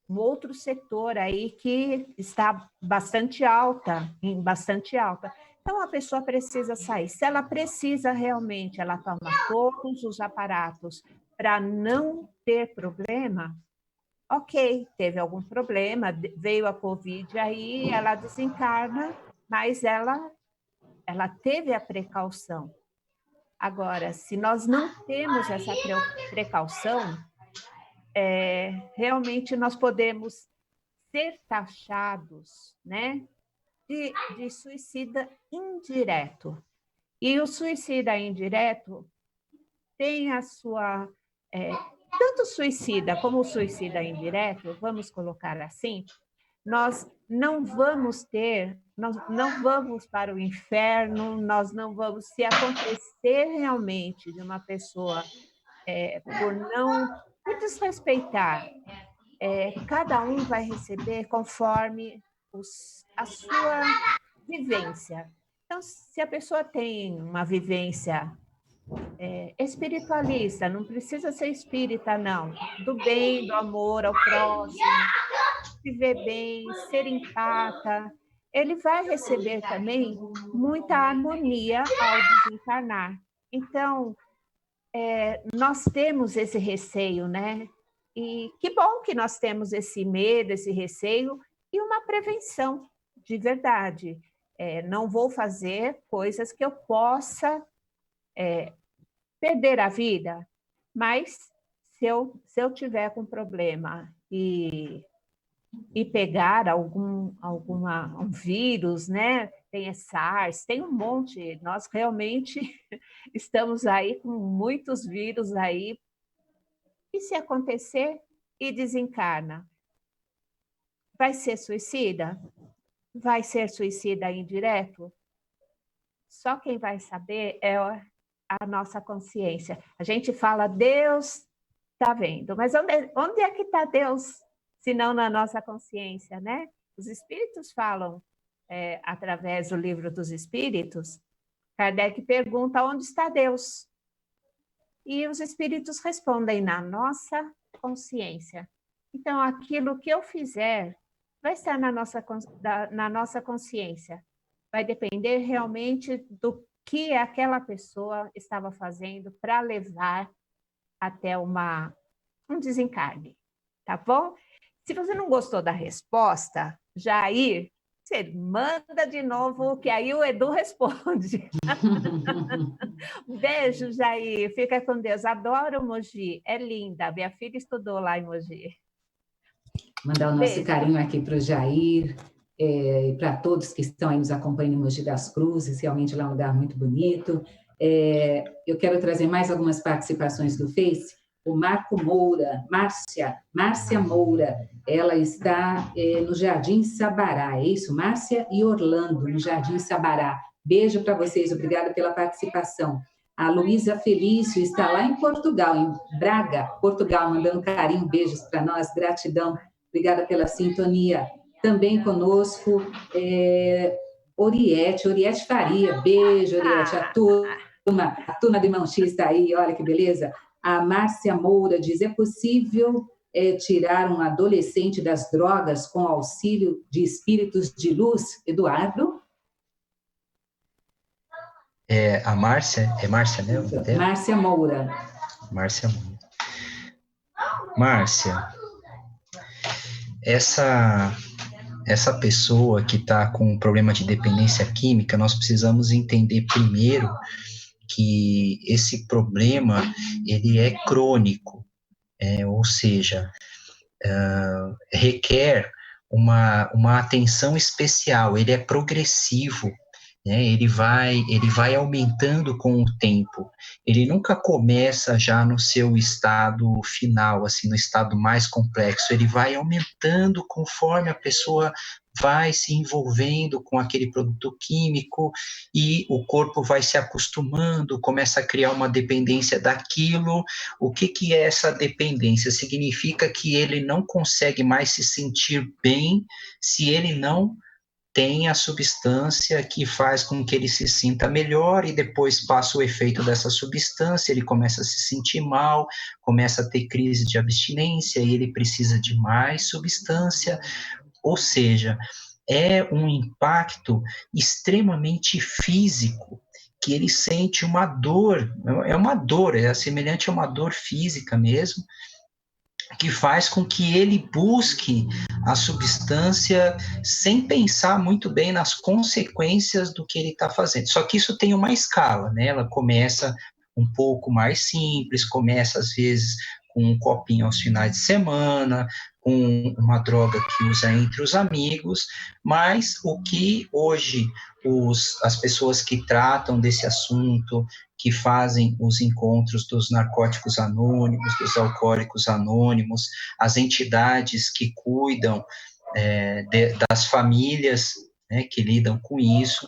outro setor aí que está bastante alta. Então, a pessoa precisa sair. Se ela precisa realmente, ela toma todos os aparatos para não ter problema, ok, teve algum problema, veio a Covid aí, ela desencarna, mas ela teve a precaução. Agora, se nós não temos essa precaução, realmente nós podemos ser taxados, né, de suicida indireto. E o suicida indireto tem a sua... tanto suicida como o suicida indireto, vamos colocar assim, nós não vamos para o inferno, nós não vamos, se acontecer realmente de uma pessoa por não desrespeitar, cada um vai receber conforme a sua vivência. Então, se a pessoa tem uma vivência espiritualista, não precisa ser espírita, não, do bem, do amor ao próximo, viver bem, ser empata, ele vai receber também muita harmonia ao desencarnar. Então, nós temos esse receio, né? E que bom que nós temos esse medo, esse receio e uma prevenção de verdade. Não vou fazer coisas que eu possa perder a vida, mas se eu tiver com problema e pegar um vírus, né? Tem SARS, tem um monte. Nós realmente estamos aí com muitos vírus aí. E se acontecer e desencarna? Vai ser suicida? Vai ser suicida indireto? Só quem vai saber é a nossa consciência. A gente fala, Deus está vendo, mas onde é que está Deus? Se não na nossa consciência, né? Os espíritos falam, através do livro dos espíritos, Kardec pergunta onde está Deus? E os espíritos respondem na nossa consciência. Então, aquilo que eu fizer vai estar na nossa consciência. Vai depender realmente que aquela pessoa estava fazendo para levar até um desencarne, tá bom? Se você não gostou da resposta, Jair, você manda de novo, que aí o Edu responde. Beijo, Jair. Fica com Deus. Adoro Mogi. É linda. Minha filha estudou lá em Mogi. Mandar o nosso Beijo. carinho aqui para o Jair e para todos que estão aí nos acompanhando em Mogi das Cruzes. Realmente lá é um lugar muito bonito. Eu quero trazer mais algumas participações do Face. O Marco Moura, Márcia Moura, ela está no Jardim Sabará, é isso? Márcia e Orlando, no Jardim Sabará. Beijo para vocês, obrigada pela participação. A Luísa Felício está lá em Portugal, em Braga, Portugal, mandando carinho, beijos para nós, gratidão, obrigada pela sintonia. Também conosco, Oriete Faria, beijo, Oriete, a turma de Mão X está aí, olha que beleza. A Márcia Moura diz, é possível tirar um adolescente das drogas com auxílio de espíritos de luz? Eduardo? A Márcia, Márcia, né? Márcia Moura. Márcia Moura. Márcia, essa pessoa que está com um problema de dependência química, nós precisamos entender primeiro que esse problema, ele é crônico, ou seja, requer uma atenção especial, ele é progressivo, né? Ele vai aumentando com o tempo, ele nunca começa já no seu estado final, assim, no estado mais complexo, ele vai aumentando conforme a pessoa vai se envolvendo com aquele produto químico e o corpo vai se acostumando, começa a criar uma dependência daquilo. O que é essa dependência? Significa que ele não consegue mais se sentir bem se ele não tem a substância que faz com que ele se sinta melhor e depois passa o efeito dessa substância, ele começa a se sentir mal, começa a ter crise de abstinência e ele precisa de mais substância. Ou seja, é um impacto extremamente físico, que ele sente uma dor, é semelhante a uma dor física mesmo, que faz com que ele busque a substância sem pensar muito bem nas consequências do que ele está fazendo. Só que isso tem uma escala, né? Ela começa um pouco mais simples, começa às vezes com um copinho aos finais de semana, com uma droga que usa entre os amigos, mas o que hoje as pessoas que tratam desse assunto, que fazem os encontros dos narcóticos anônimos, dos alcoólicos anônimos, as entidades que cuidam das famílias, né, que lidam com isso,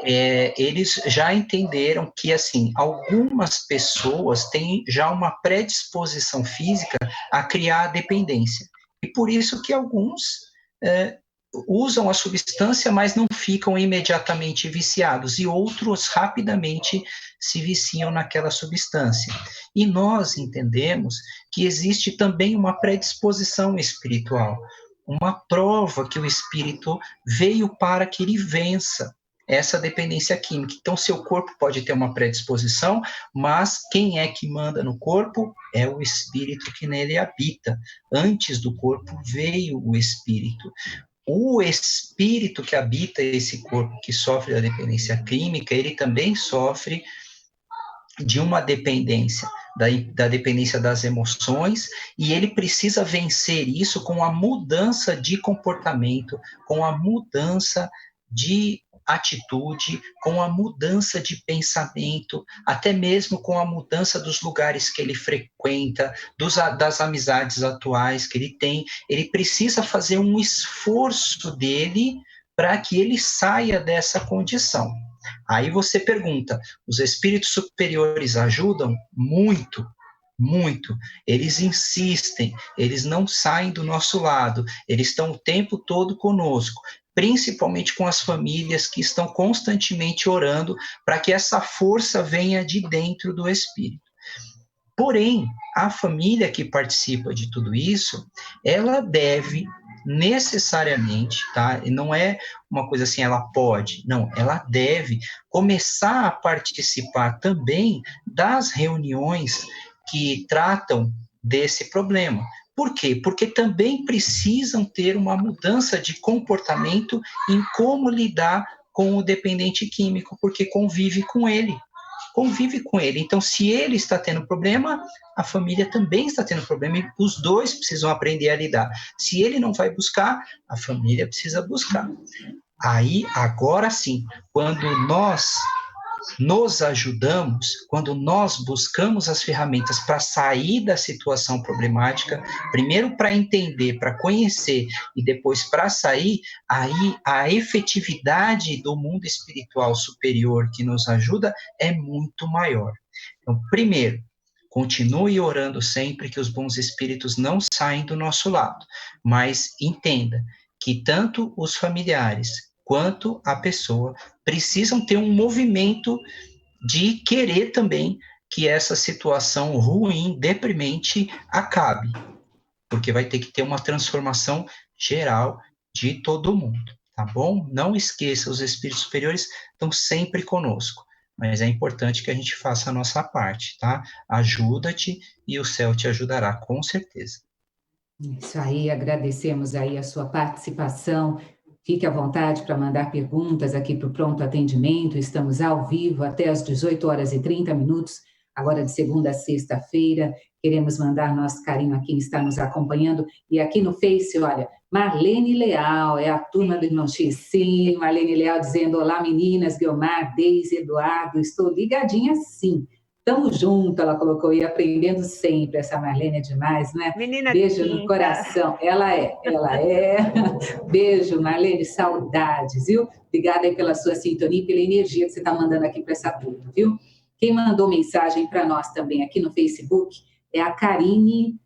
eles já entenderam que, assim, algumas pessoas têm já uma predisposição física a criar a dependência. E por isso que alguns usam a substância, mas não ficam imediatamente viciados, e outros rapidamente se viciam naquela substância. E nós entendemos que existe também uma predisposição espiritual, uma prova que o espírito veio para que ele vença essa dependência química. Então, seu corpo pode ter uma predisposição, mas quem é que manda no corpo? É o espírito que nele habita. Antes do corpo veio o espírito. O espírito que habita esse corpo, que sofre da dependência química, ele também sofre de uma dependência, da dependência das emoções, e ele precisa vencer isso com a mudança de comportamento, com a mudança de atitude, com a mudança de pensamento, até mesmo com a mudança dos lugares que ele frequenta, das amizades atuais que ele tem. Ele precisa fazer um esforço dele para que ele saia dessa condição. Aí você pergunta, os espíritos superiores ajudam? Muito, muito. Eles insistem, eles não saem do nosso lado, eles estão o tempo todo conosco, principalmente com as famílias que estão constantemente orando para que essa força venha de dentro do espírito. Porém, a família que participa de tudo isso, ela deve, necessariamente, tá? E não é uma coisa assim, ela pode, não, ela deve começar a participar também das reuniões que tratam desse problema. Por quê? Porque também precisam ter uma mudança de comportamento em como lidar com o dependente químico, porque convive com ele. Convive com ele. Então, se ele está tendo problema, a família também está tendo problema e os dois precisam aprender a lidar. Se ele não vai buscar, a família precisa buscar. Aí, agora sim, quando nós nos ajudamos, quando nós buscamos as ferramentas para sair da situação problemática, primeiro para entender, para conhecer e depois para sair, aí a efetividade do mundo espiritual superior que nos ajuda é muito maior. Então, primeiro, continue orando sempre que os bons espíritos não saem do nosso lado, mas entenda que tanto os familiares quanto a pessoa precisam ter um movimento de querer também que essa situação ruim, deprimente, acabe, porque vai ter que ter uma transformação geral de todo mundo, tá bom? Não esqueça, os espíritos superiores estão sempre conosco, mas é importante que a gente faça a nossa parte, tá? Ajuda-te e o céu te ajudará, com certeza. Isso aí, agradecemos aí a sua participação. Fique à vontade para mandar perguntas aqui para o Pronto Atendimento. Estamos ao vivo até às 18h30, agora de segunda a sexta-feira. Queremos mandar nosso carinho a quem está nos acompanhando. E aqui no Face, olha, Marlene Leal, é a turma do Irmão X. Sim, Marlene Leal dizendo: olá meninas, Guiomar, Deise, Eduardo, estou ligadinha sim. Tamo junto, ela colocou, e aprendendo sempre. Essa Marlene é demais, né? Menina beijo tinta. No coração. Ela é. Beijo, Marlene, saudades, viu? Obrigada aí pela sua sintonia e pela energia que você está mandando aqui para essa turma, viu? Quem mandou mensagem para nós também aqui no Facebook é a Karine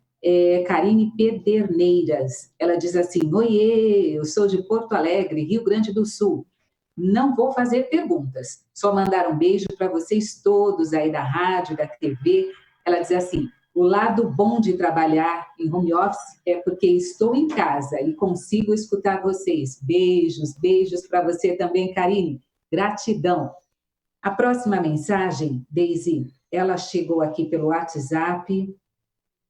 Pederneiras. Ela diz assim: oiê, eu sou de Porto Alegre, Rio Grande do Sul. Não vou fazer perguntas, só mandar um beijo para vocês todos aí da rádio, da TV. Ela diz assim: o lado bom de trabalhar em home office é porque estou em casa e consigo escutar vocês. Beijos, beijos para você também, Karine. Gratidão. A próxima mensagem, Deise, ela chegou aqui pelo WhatsApp,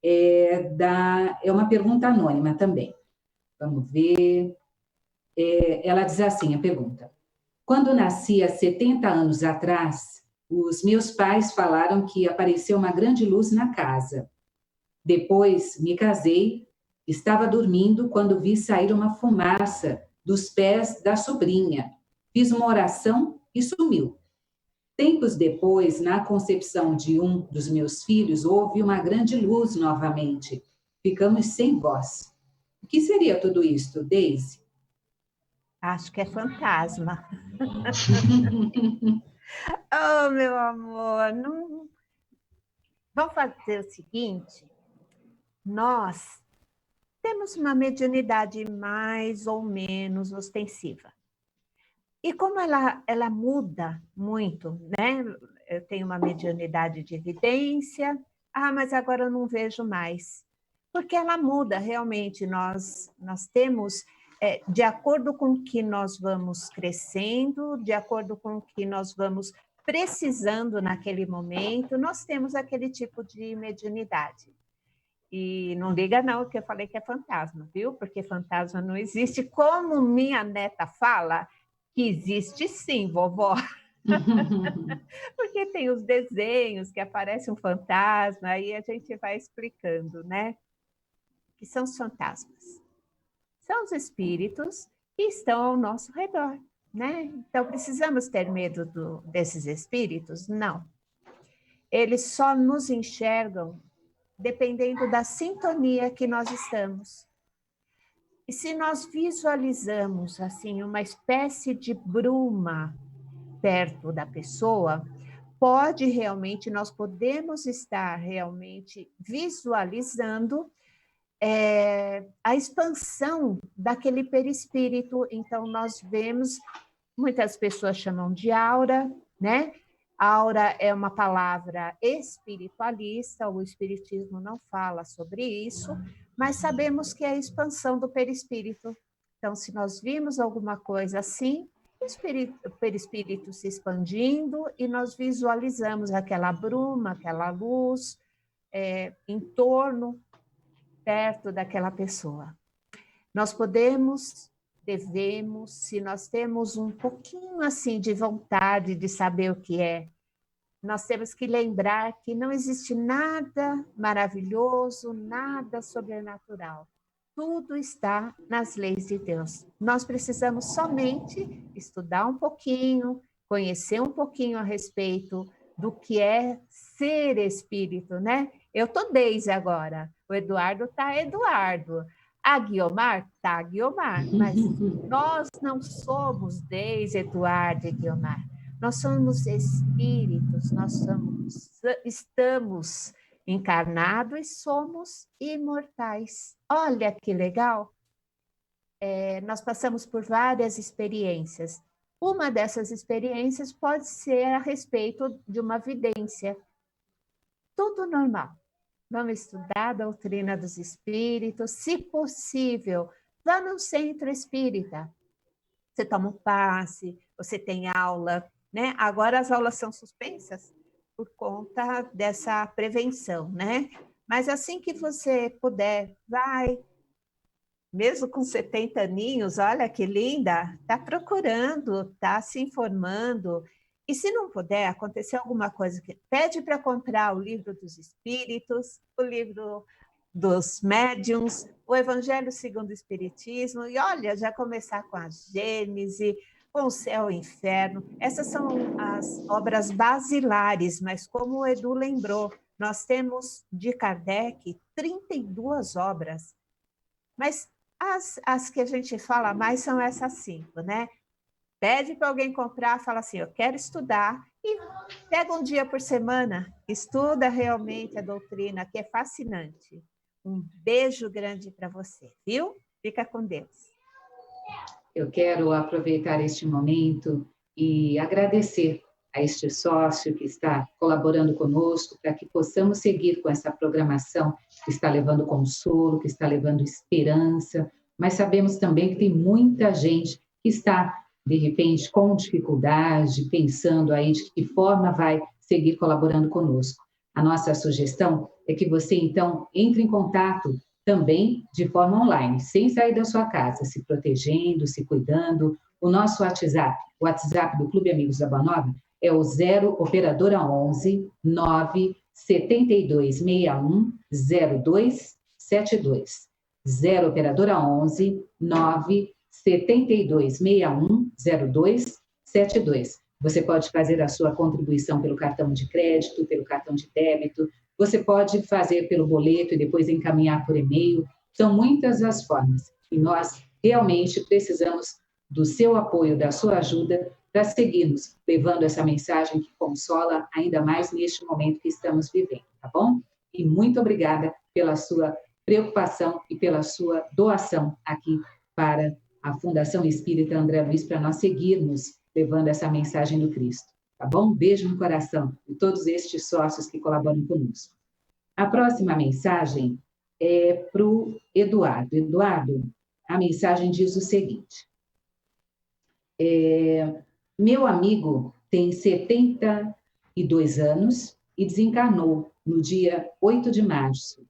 é uma pergunta anônima também. Vamos ver. Ela diz assim, a pergunta: quando nasci há 70 anos atrás, os meus pais falaram que apareceu uma grande luz na casa. Depois me casei, estava dormindo quando vi sair uma fumaça dos pés da sobrinha. Fiz uma oração e sumiu. Tempos depois, na concepção de um dos meus filhos, houve uma grande luz novamente. Ficamos sem voz. O que seria tudo isto, Deise? Acho que é fantasma. Oh, meu amor, não... Vamos fazer o seguinte: nós temos uma mediunidade mais ou menos ostensiva. E como ela muda muito, né? Eu tenho uma mediunidade de evidência, mas agora eu não vejo mais. Porque ela muda, realmente. Nós temos, de acordo com o que nós vamos crescendo, de acordo com o que nós vamos precisando naquele momento, nós temos aquele tipo de mediunidade. E não liga não, que eu falei que é fantasma, viu? Porque fantasma não existe. Como minha neta fala, que existe sim, vovó. Porque tem os desenhos que aparece um fantasma, aí a gente vai explicando, né? Que são os fantasmas. São os espíritos que estão ao nosso redor, né? Então, precisamos ter medo desses espíritos? Não. Eles só nos enxergam dependendo da sintonia que nós estamos. E se nós visualizamos assim uma espécie de bruma perto da pessoa, nós podemos estar realmente visualizando a expansão daquele perispírito. Então nós vemos, muitas pessoas chamam de aura, né? Aura é uma palavra espiritualista, o espiritismo não fala sobre isso, mas sabemos que é a expansão do perispírito. Então, se nós vimos alguma coisa assim, o perispírito se expandindo e nós visualizamos aquela bruma, aquela luz em torno, perto daquela pessoa. Nós devemos, se nós temos um pouquinho assim de vontade de saber o que é, nós temos que lembrar que não existe nada maravilhoso, nada sobrenatural. Tudo está nas leis de Deus. Nós precisamos somente estudar um pouquinho, conhecer um pouquinho a respeito do que é ser espírito, né? Eu estou Deise agora, o Eduardo está Eduardo, a Guiomar está Guiomar, mas nós não somos Deise, Eduardo e Guiomar. Nós somos espíritos, estamos encarnados e somos imortais. Olha que legal! Nós passamos por várias experiências. Uma dessas experiências pode ser a respeito de uma vidência. Tudo normal. Vamos estudar a doutrina dos espíritos, se possível, vá num centro espírita. Você toma um passe, você tem aula, né? Agora as aulas são suspensas por conta dessa prevenção, né? Mas assim que você puder, vai, mesmo com 70 aninhos, olha que linda, está procurando, está se informando. E se não puder, acontecer alguma coisa, que pede para comprar o livro dos espíritos, o livro dos médiuns, o Evangelho segundo o Espiritismo, e olha, já começar com a Gênese, com o Céu e o Inferno. Essas são as obras basilares, mas como o Edu lembrou, nós temos de Kardec 32 obras, mas as que a gente fala mais são essas 5, né? Pede para alguém comprar, fala assim, eu quero estudar, e pega um dia por semana, estuda realmente a doutrina, que é fascinante. Um beijo grande para você, viu? Fica com Deus. Eu quero aproveitar este momento e agradecer a este sócio que está colaborando conosco para que possamos seguir com essa programação que está levando consolo, que está levando esperança, mas sabemos também que tem muita gente que está, de repente, com dificuldade, pensando aí de que forma vai seguir colaborando conosco. A nossa sugestão é que você, então, entre em contato também de forma online, sem sair da sua casa, se protegendo, se cuidando. O nosso WhatsApp, o WhatsApp do Clube Amigos da Boa Nova, é o 0 operadora 11 97261 0272. 0 operadora 11 97261 0272. Você pode fazer a sua contribuição pelo cartão de crédito, pelo cartão de débito, você pode fazer pelo boleto e depois encaminhar por e-mail. São muitas as formas e nós realmente precisamos do seu apoio, da sua ajuda para seguirmos levando essa mensagem que consola ainda mais neste momento que estamos vivendo, tá bom? E muito obrigada pela sua preocupação e pela sua doação aqui para a Fundação Espírita André Luiz, para nós seguirmos levando essa mensagem do Cristo, tá bom? Beijo no coração de todos estes sócios que colaboram conosco. A próxima mensagem é para o Eduardo. Eduardo, a mensagem diz o seguinte: meu amigo tem 72 anos e desencarnou no dia 8 de março.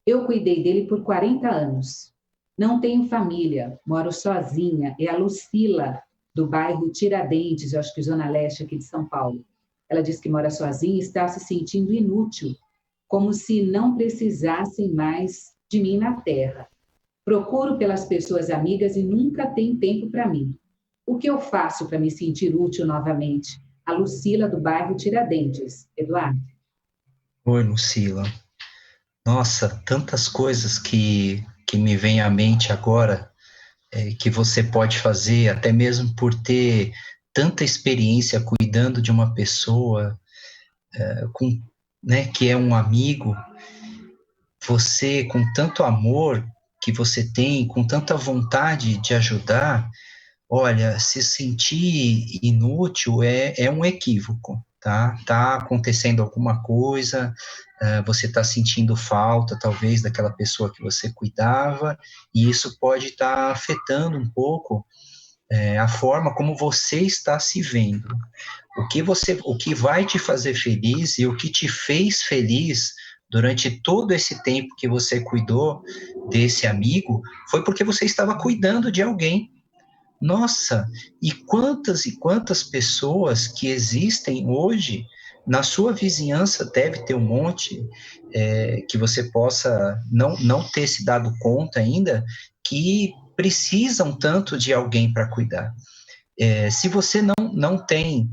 Eu cuidei dele por 40 anos. Não tenho família, moro sozinha. É a Lucila, do bairro Tiradentes, eu acho que Zona Leste aqui de São Paulo. Ela diz que mora sozinha e está se sentindo inútil, como se não precisassem mais de mim na Terra. Procuro pelas pessoas amigas e nunca tem tempo para mim. O que eu faço para me sentir útil novamente? A Lucila, do bairro Tiradentes. Eduardo. Oi, Lucila. Nossa, tantas coisas que me vêm à mente agora, que você pode fazer, até mesmo por ter tanta experiência cuidando de uma pessoa, né, que é um amigo. Você, com tanto amor que você tem, com tanta vontade de ajudar, olha, se sentir inútil é um equívoco, tá? Tá acontecendo alguma coisa, você está sentindo falta, talvez, daquela pessoa que você cuidava, e isso pode estar afetando um pouco a forma como você está se vendo. O que vai te fazer feliz e o que te fez feliz durante todo esse tempo que você cuidou desse amigo foi porque você estava cuidando de alguém. Nossa, e quantas pessoas que existem hoje na sua vizinhança, deve ter um monte, que você possa não ter se dado conta ainda, que precisam tanto de alguém para cuidar. Se você não tem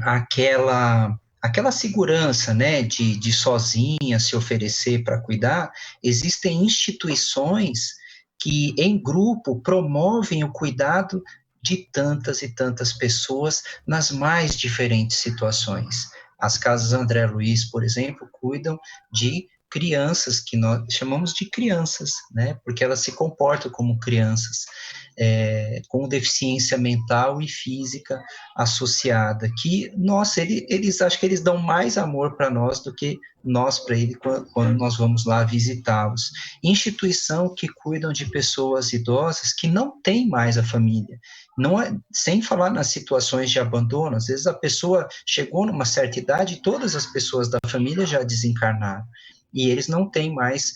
aquela segurança, né, de sozinha se oferecer para cuidar, existem instituições que, em grupo, promovem o cuidado de tantas e tantas pessoas nas mais diferentes situações. As casas André Luiz, por exemplo, cuidam de crianças, que nós chamamos de crianças, né, porque elas se comportam como crianças, com deficiência mental e física associada, que, nossa, eles acho que eles dão mais amor para nós do que nós para ele quando nós vamos lá visitá-los. Instituição que cuidam de pessoas idosas que não têm mais a família, não é, sem falar nas situações de abandono, às vezes a pessoa chegou numa certa idade e todas as pessoas da família já desencarnaram, e eles não têm mais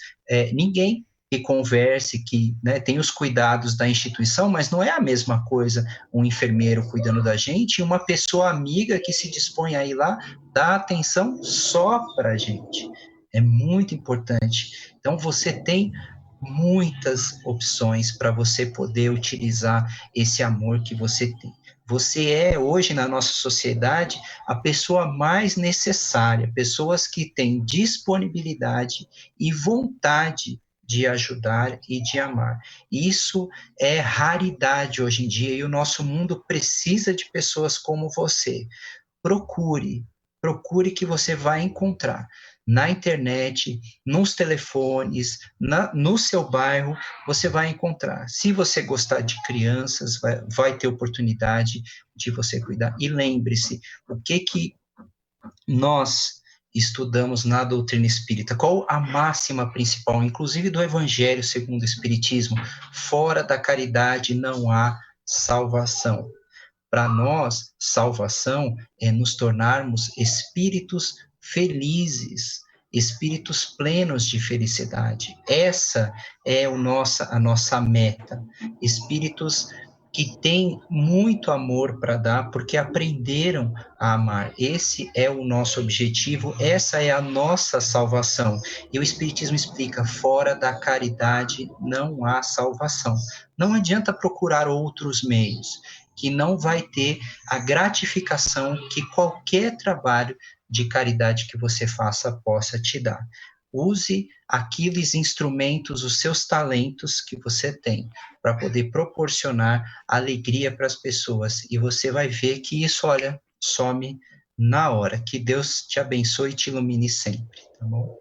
ninguém que converse, que, né, tem os cuidados da instituição, mas não é a mesma coisa um enfermeiro cuidando da gente e uma pessoa amiga que se dispõe a ir lá dar atenção só para a gente. É muito importante. Então, você tem muitas opções para você poder utilizar esse amor que você tem. Você é, hoje, na nossa sociedade, a pessoa mais necessária, pessoas que têm disponibilidade e vontade de ajudar e de amar. Isso é raridade hoje em dia e o nosso mundo precisa de pessoas como você. Procure que você vai encontrar na internet, nos telefones, no seu bairro, você vai encontrar. Se você gostar de crianças, vai ter oportunidade de você cuidar. E lembre-se, o que nós estudamos na doutrina espírita? Qual a máxima principal, inclusive do Evangelho segundo o Espiritismo? Fora da caridade não há salvação. Para nós, salvação é nos tornarmos espíritos felizes, espíritos plenos de felicidade. Essa é a nossa meta. Espíritos que têm muito amor para dar, porque aprenderam a amar. Esse é o nosso objetivo, essa é a nossa salvação. E o Espiritismo explica: fora da caridade não há salvação. Não adianta procurar outros meios, que não vai ter a gratificação que qualquer trabalho de caridade que você faça possa te dar. Use aqueles instrumentos, os seus talentos que você tem, para poder proporcionar alegria para as pessoas. E você vai ver que isso, olha, some na hora. Que Deus te abençoe e te ilumine sempre, tá bom?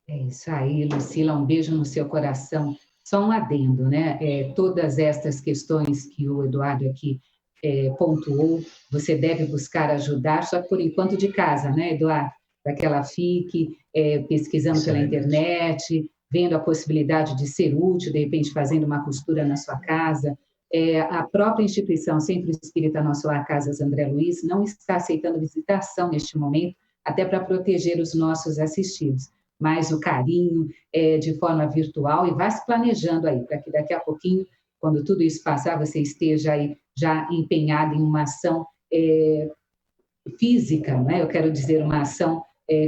É isso aí, Lucila, um beijo no seu coração. Só um adendo, né? Todas estas questões que o Eduardo aqui pontuou, você deve buscar ajudar, só que por enquanto de casa, né, Eduardo? Para que ela fique pesquisando pela internet, vendo a possibilidade de ser útil, de repente fazendo uma costura na sua casa. A própria instituição Centro Espírita Nosso Lar Casas André Luiz não está aceitando visitação neste momento, até para proteger os nossos assistidos. Mais o carinho de forma virtual, e vá se planejando aí, para que daqui a pouquinho, quando tudo isso passar, você esteja aí já empenhado em uma ação física, né? Eu quero dizer, uma ação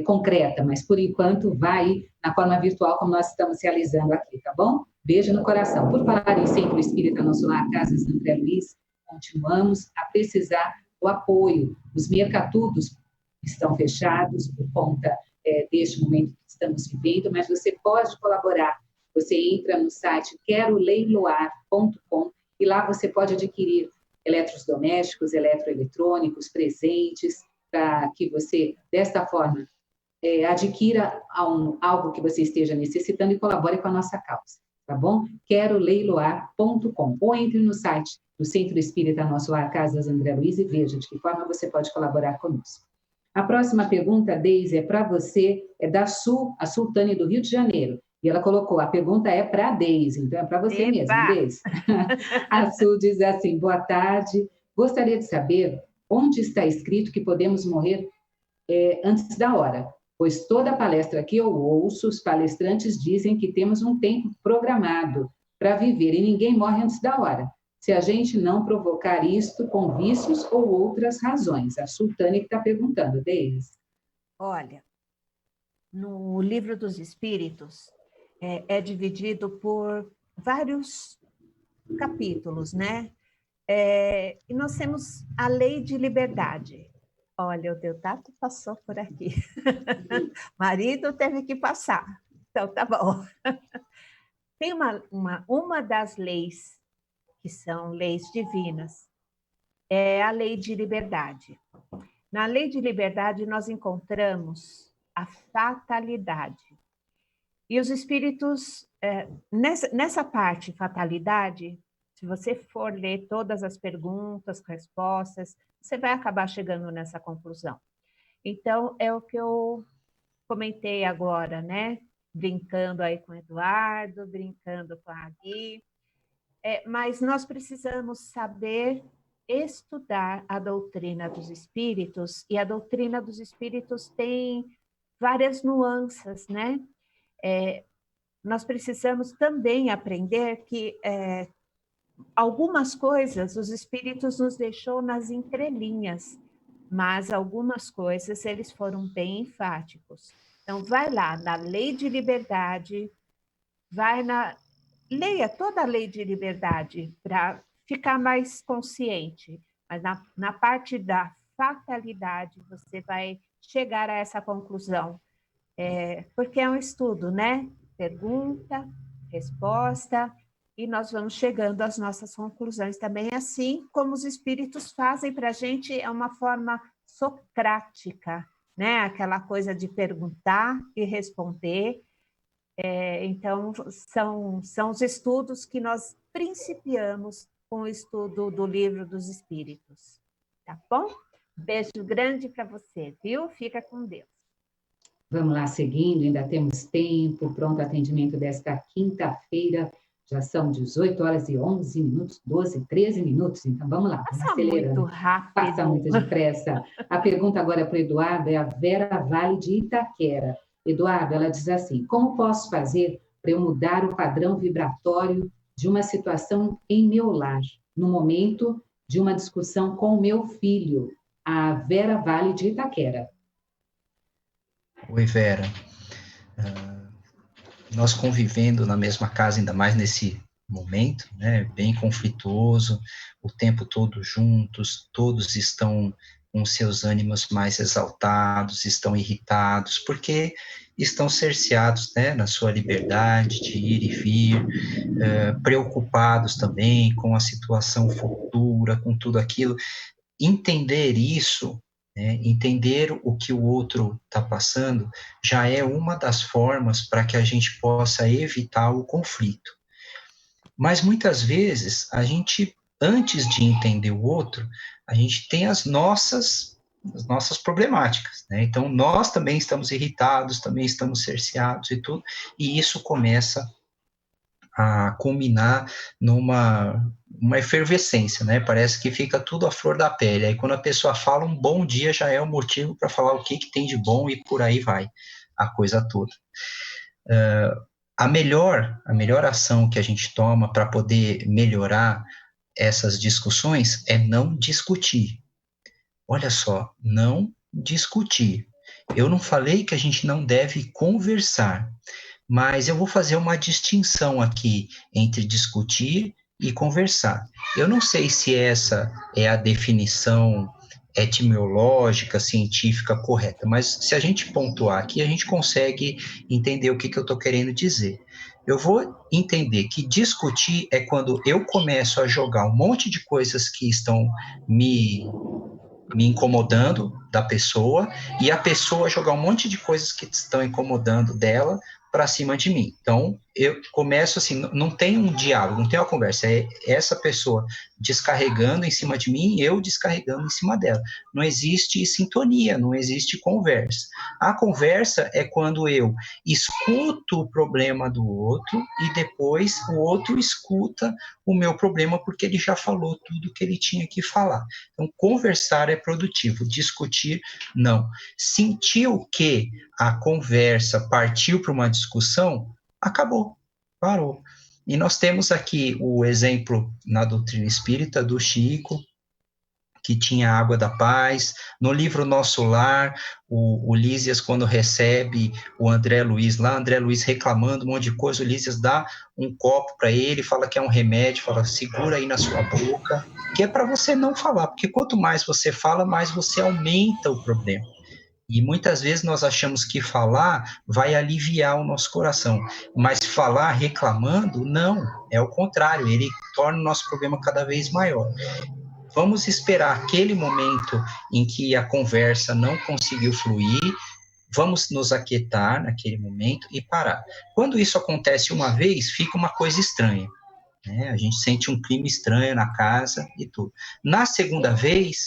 concreta, mas por enquanto vai na forma virtual, como nós estamos realizando aqui, tá bom? Beijo no coração. Por falar em Centro Espírita Nosso Lar Casas André Luiz, continuamos a precisar do apoio. Os mercatudos estão fechados por conta deste momento que estamos vivendo, mas você pode colaborar. Você entra no site queroleiloar.com e lá você pode adquirir eletrodomésticos, eletroeletrônicos, presentes, para que você, desta forma, adquira algo que você esteja necessitando e colabore com a nossa causa, tá bom? queroleiloar.com, ou entre no site do Centro Espírita Nosso Lar Casas André Luiz e veja de que forma você pode colaborar conosco. A próxima pergunta, Deise, é para você, é da Sul, a Sultane do Rio de Janeiro. E ela colocou, a pergunta é para a Deise, então é para você mesmo, Deise. A Sul diz assim, boa tarde, gostaria de saber onde está escrito que podemos morrer antes da hora, pois toda palestra que eu ouço, os palestrantes dizem que temos um tempo programado para viver e ninguém morre antes da hora, se a gente não provocar isto com vícios ou outras razões. A Sultane que está perguntando, Deise. Olha, no Livro dos Espíritos é dividido por vários capítulos, né? E nós temos a lei de liberdade. Olha, o Deodato passou por aqui. Marido teve que passar. Então, tá bom. Tem uma das leis, que são leis divinas, é a lei de liberdade. Na lei de liberdade, nós encontramos a fatalidade. E os espíritos, nessa parte, fatalidade, se você for ler todas as perguntas, respostas, você vai acabar chegando nessa conclusão. Então, é o que eu comentei agora, né? Brincando aí com o Eduardo, brincando com a Gui. Mas nós precisamos saber estudar a doutrina dos espíritos, e a doutrina dos espíritos tem várias nuances, né? Nós precisamos também aprender que algumas coisas os espíritos nos deixou nas entrelinhas, mas algumas coisas eles foram bem enfáticos. Então, vai lá na lei de liberdade, leia toda a lei de liberdade para ficar mais consciente, mas na parte da fatalidade você vai chegar a essa conclusão, porque é um estudo, né? Pergunta, resposta, e nós vamos chegando às nossas conclusões também, assim como os espíritos fazem para a gente, é uma forma socrática, né? Aquela coisa de perguntar e responder. Então, são os estudos que nós principiamos com o estudo do Livro dos Espíritos. Tá bom? Beijo grande para você, viu? Fica com Deus. Vamos lá, seguindo, ainda temos tempo, pronto atendimento desta quinta-feira, já são 18 horas e 11 minutos, 12, 13 minutos, então vamos lá, vamos acelerando. Muito rápido. Passa muito depressa. A pergunta agora para o Eduardo é a Vera Vale de Itaquera. Eduardo, ela diz assim, como posso fazer para eu mudar o padrão vibratório de uma situação em meu lar, no momento de uma discussão com o meu filho? A Vera Vale de Itaquera. Oi, Vera. Nós convivendo na mesma casa, ainda mais nesse momento, né, bem conflituoso, o tempo todo juntos, todos estão com seus ânimos mais exaltados, estão irritados, porque estão cerceados, né, na sua liberdade de ir e vir, preocupados também com a situação futura, com tudo aquilo. Entender isso, né, entender o que o outro está passando, já é uma das formas para que a gente possa evitar o conflito. Mas muitas vezes, a gente, antes de entender o outro, a gente tem as nossas problemáticas, né? Então, nós também estamos irritados, também estamos cerceados e tudo, e isso começa a culminar numa efervescência, né? Parece que fica tudo à flor da pele. Aí quando a pessoa fala um bom dia, já é o motivo para falar o que tem de bom e por aí vai a coisa toda. A melhor ação que a gente toma para poder melhorar essas discussões é não discutir. Olha só, não discutir. Eu não falei que a gente não deve conversar, mas eu vou fazer uma distinção aqui entre discutir e conversar. Eu não sei se essa é a definição etimológica, científica correta, mas se a gente pontuar aqui, a gente consegue entender o que eu estou querendo dizer. Eu vou entender que discutir é quando eu começo a jogar um monte de coisas que estão me incomodando da pessoa, e a pessoa jogar um monte de coisas que estão incomodando dela para cima de mim. Então, eu começo assim, não tem um diálogo, não tem uma conversa, é essa pessoa descarregando em cima de mim, eu descarregando em cima dela. Não existe sintonia, não existe conversa. A conversa é quando eu escuto o problema do outro e depois o outro escuta o meu problema porque ele já falou tudo que ele tinha que falar. Então, conversar é produtivo, discutir, não. Sentiu que a conversa partiu para uma discussão, acabou, parou. E nós temos aqui o exemplo na doutrina espírita do Chico, que tinha a água da paz. No livro Nosso Lar, o Lísias, quando recebe o André Luiz lá, André Luiz reclamando um monte de coisa, o Lísias dá um copo para ele, fala que é um remédio, fala, segura aí na sua boca, que é para você não falar, porque quanto mais você fala, mais você aumenta o problema. E muitas vezes nós achamos que falar vai aliviar o nosso coração, mas falar reclamando, não, é o contrário, ele torna o nosso problema cada vez maior. Vamos esperar aquele momento em que a conversa não conseguiu fluir, vamos nos aquietar naquele momento e parar. Quando isso acontece uma vez, fica uma coisa estranha, né? A gente sente um clima estranho na casa e tudo. Na segunda vez,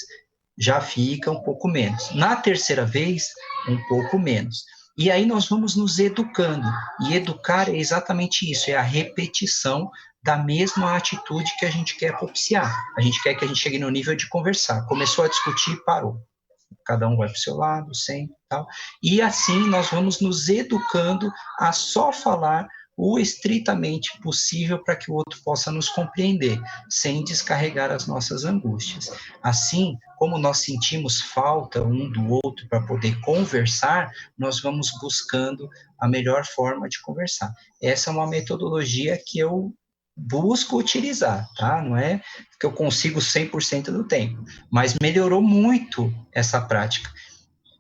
já fica um pouco menos. Na terceira vez, um pouco menos. E aí nós vamos nos educando. E educar é exatamente isso, é a repetição da mesma atitude que a gente quer propiciar. A gente quer que a gente chegue no nível de conversar. Começou a discutir, parou. Cada um vai para o seu lado, sempre, tal. E assim nós vamos nos educando a só falar o estritamente possível para que o outro possa nos compreender, sem descarregar as nossas angústias. Assim, como nós sentimos falta um do outro para poder conversar, nós vamos buscando a melhor forma de conversar. Essa é uma metodologia que eu busco utilizar, tá? Não é que eu consigo 100% do tempo, mas melhorou muito essa prática.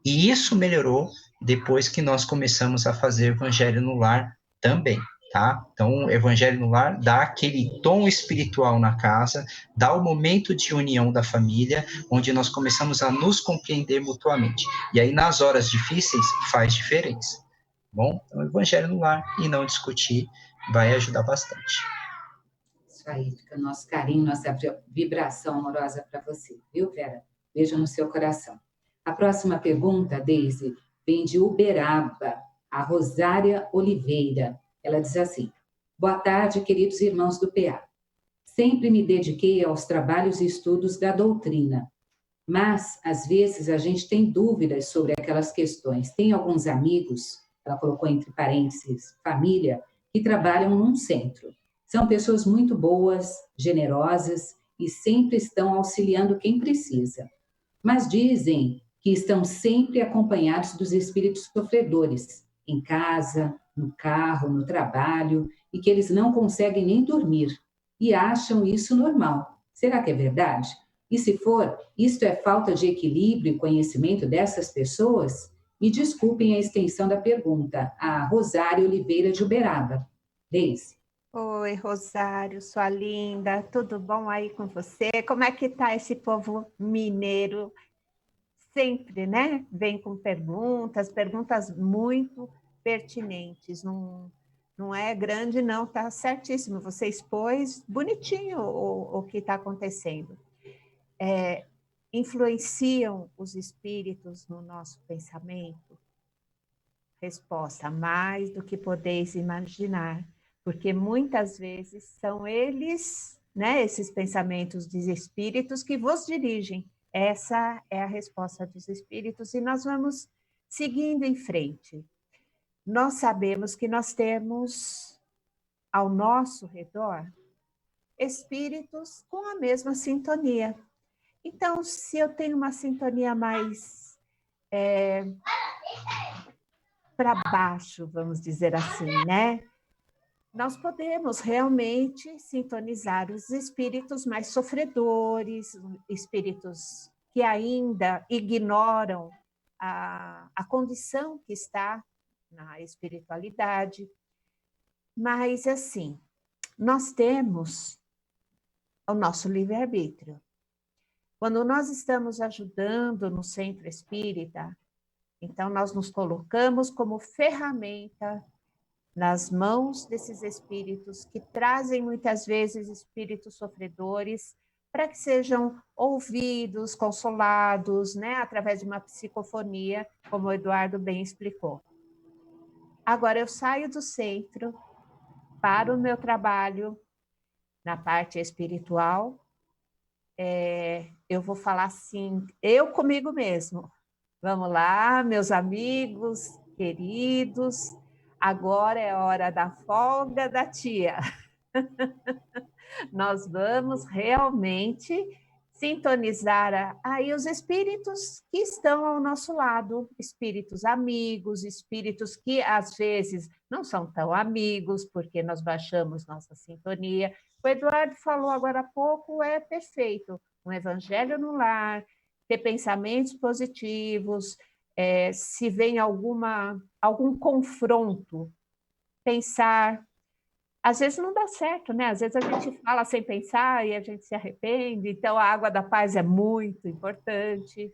E isso melhorou depois que nós começamos a fazer Evangelho no Lar também, tá? Então, o Evangelho no Lar dá aquele tom espiritual na casa, dá o momento de união da família, onde nós começamos a nos compreender mutuamente. E aí, nas horas difíceis, faz diferença. Bom, então, o Evangelho no Lar e não discutir vai ajudar bastante. Isso aí, fica nosso carinho, nossa vibração amorosa para você, viu, Vera? Beijo no seu coração. A próxima pergunta, Deise, vem de Uberaba, a Rosária Oliveira. Ela diz assim: boa tarde, queridos irmãos do PA. Sempre me dediquei aos trabalhos e estudos da doutrina, mas, às vezes, a gente tem dúvidas sobre aquelas questões. Tem alguns amigos, ela colocou entre parênteses, família, que trabalham num centro. São pessoas muito boas, generosas e sempre estão auxiliando quem precisa. Mas dizem que estão sempre acompanhados dos espíritos sofredores, em casa, no carro, no trabalho, e que eles não conseguem nem dormir. E acham isso normal. Será que é verdade? E se for, isto é falta de equilíbrio e conhecimento dessas pessoas? Me desculpem a extensão da pergunta. A Rosário Oliveira de Uberaba. Deise. Oi, Rosário, sua linda, tudo bom aí com você? Como é que tá esse povo mineiro? Sempre, né? Vem com perguntas muito pertinentes. Não é grande, não, tá certíssimo. Você expôs bonitinho o que está acontecendo. Influenciam os espíritos no nosso pensamento? Resposta: mais do que podeis imaginar, porque muitas vezes são eles, né, esses pensamentos dos espíritos que vos dirigem. Essa é a resposta dos espíritos e nós vamos seguindo em frente. Nós sabemos que nós temos ao nosso redor espíritos com a mesma sintonia. Então, se eu tenho uma sintonia mais para baixo, vamos dizer assim, né? Nós podemos realmente sintonizar os espíritos mais sofredores, espíritos que ainda ignoram a condição que está na espiritualidade. Mas, assim, nós temos o nosso livre-arbítrio. Quando nós estamos ajudando no centro espírita, então nós nos colocamos como ferramenta nas mãos desses espíritos que trazem muitas vezes espíritos sofredores, para que sejam ouvidos, consolados, né, através de uma psicofonia, como o Eduardo bem explicou. Agora eu saio do centro para o meu trabalho na parte espiritual. Eu vou falar assim, eu comigo mesmo. Vamos lá, meus amigos, queridos, agora é hora da folga da tia. Nós vamos realmente sintonizar aí os espíritos que estão ao nosso lado, espíritos amigos, espíritos que às vezes não são tão amigos, porque nós baixamos nossa sintonia. O Eduardo falou agora há pouco, é perfeito, um evangelho no lar, ter pensamentos positivos, se vem algum confronto, pensar. Às vezes não dá certo, né? Às vezes a gente fala sem pensar e a gente se arrepende, então a água da paz é muito importante.